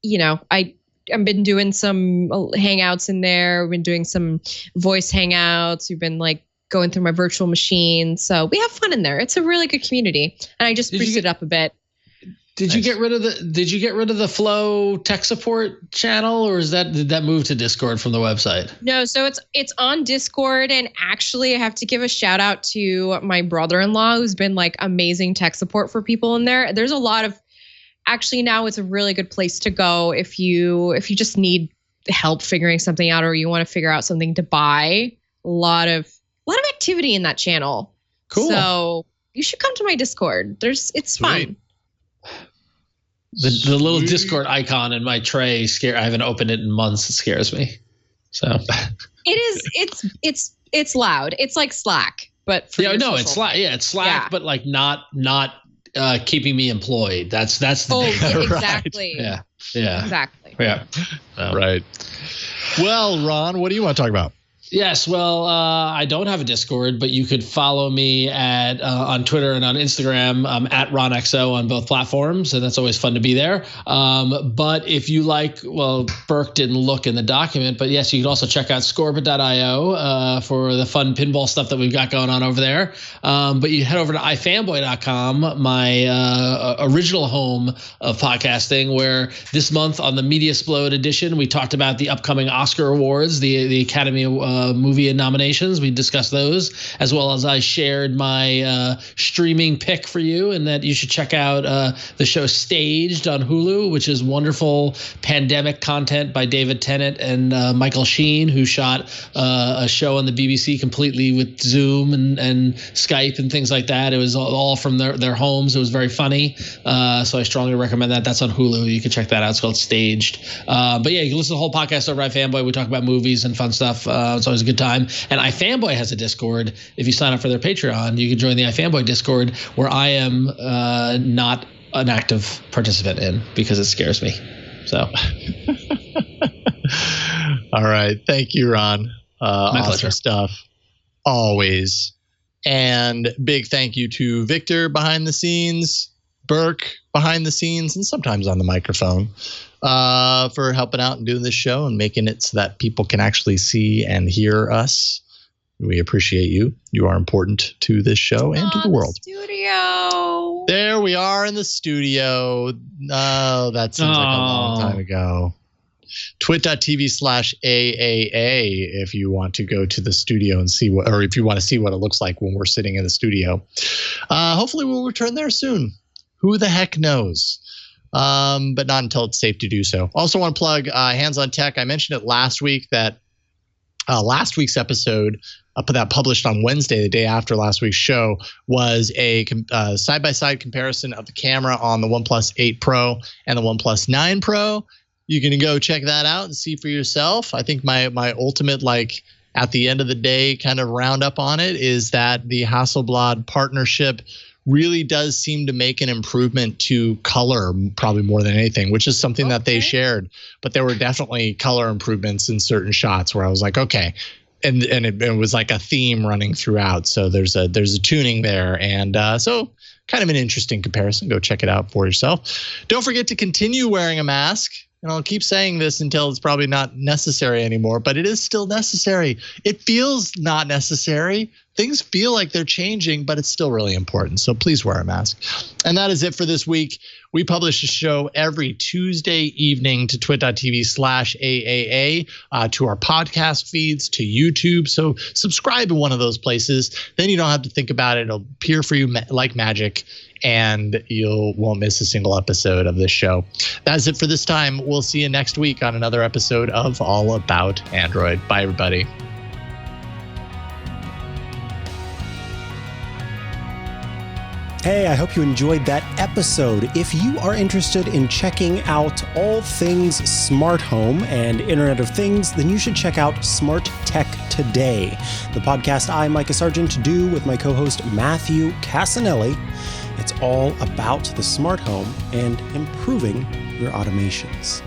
been doing some hangouts in there. We've been doing some voice hangouts. We've been going through my virtual machine. So we have fun in there. It's a really good community. And I just boosted it up a bit. Did you get rid of the Flow tech support channel, or did that move to Discord from the website? No, so it's on Discord, and actually I have to give a shout out to my brother-in-law who's been amazing tech support for people in there. There's a lot of now it's a really good place to go if you just need help figuring something out or you want to figure out something to buy. A lot of activity in that channel. Cool. So you should come to my Discord. It's fun. The little Discord icon in my tray I haven't opened it in months. It scares me. So it's loud. It's like Slack, but for it's Slack. Yeah, it's Slack, but not keeping me employed. That's the thing. Exactly. Right. Yeah. Exactly. Yeah. Right. Well, Ron, what do you want to talk about? Yes, well, I don't have a Discord, but you could follow me on Twitter and on Instagram at RonXO on both platforms, and that's always fun to be there. But if you Burke didn't look in the document, but yes, you can also check out Scorbit.io for the fun pinball stuff that we've got going on over there. But you head over to ifanboy.com, my original home of podcasting, where this month on the Media Explode edition, we talked about the upcoming Oscar Awards, the Academy movie nominations. We discussed those, as well as I shared my streaming pick for you, and that you should check out the show Staged on Hulu, which is wonderful pandemic content by David Tennant and Michael Sheen, who shot a show on the BBC completely with Zoom and Skype and things like that. It was all from their homes. It was very funny. So I strongly recommend that. That's on Hulu. You can check that out. It's called Staged. But yeah, you can listen to the whole podcast over at iFanboy. We talk about movies and fun stuff. It's always a good time. And iFanboy has a Discord. If you sign up for their Patreon, you can join the iFanboy Discord, where I am not an active participant in because it scares me. So. All right. Thank you, Ron. My awesome pleasure. Stuff. Always. And big thank you to Victor behind the scenes, Burke behind the scenes, and sometimes on the microphone, for helping out and doing this show and making it so that people can actually see and hear us. We appreciate you. You are important to this show and to the world. Studio. There we are in the studio. Oh, that seems like a long time ago. Twit.tv/AAA if you want to go to the studio and see or if you want to see what it looks like when we're sitting in the studio. Hopefully we'll return there soon. Who the heck knows? But not until it's safe to do so. Also want to plug Hands on Tech. I mentioned it last week that last week's episode that published on Wednesday, the day after last week's show, was a side-by-side comparison of the camera on the OnePlus 8 Pro and the OnePlus 9 Pro. You can go check that out and see for yourself. I think my ultimate, at the end of the day, kind of roundup on it is that the Hasselblad partnership really does seem to make an improvement to color, probably more than anything, which is something that they shared. But there were definitely color improvements in certain shots where I was like, okay. And it was like a theme running throughout. So there's a tuning there. And so kind of an interesting comparison. Go check it out for yourself. Don't forget to continue wearing a mask. And I'll keep saying this until it's probably not necessary anymore, but it is still necessary. It feels not necessary. Things feel like they're changing, but it's still really important. So please wear a mask. And that is it for this week. We publish a show every Tuesday evening to twit.tv/AAA, to our podcast feeds, to YouTube. So subscribe to one of those places. Then you don't have to think about it. It'll appear for you like magic, and you won't miss a single episode of this show. That's it for this time. We'll see you next week on another episode of All About Android. Bye, everybody. Hey, I hope you enjoyed that episode. If you are interested in checking out all things smart home and Internet of Things, then you should check out Smart Tech Today, the podcast I, Micah Sargent, do with my co-host Matthew Casanelli. It's all about the smart home and improving your automations.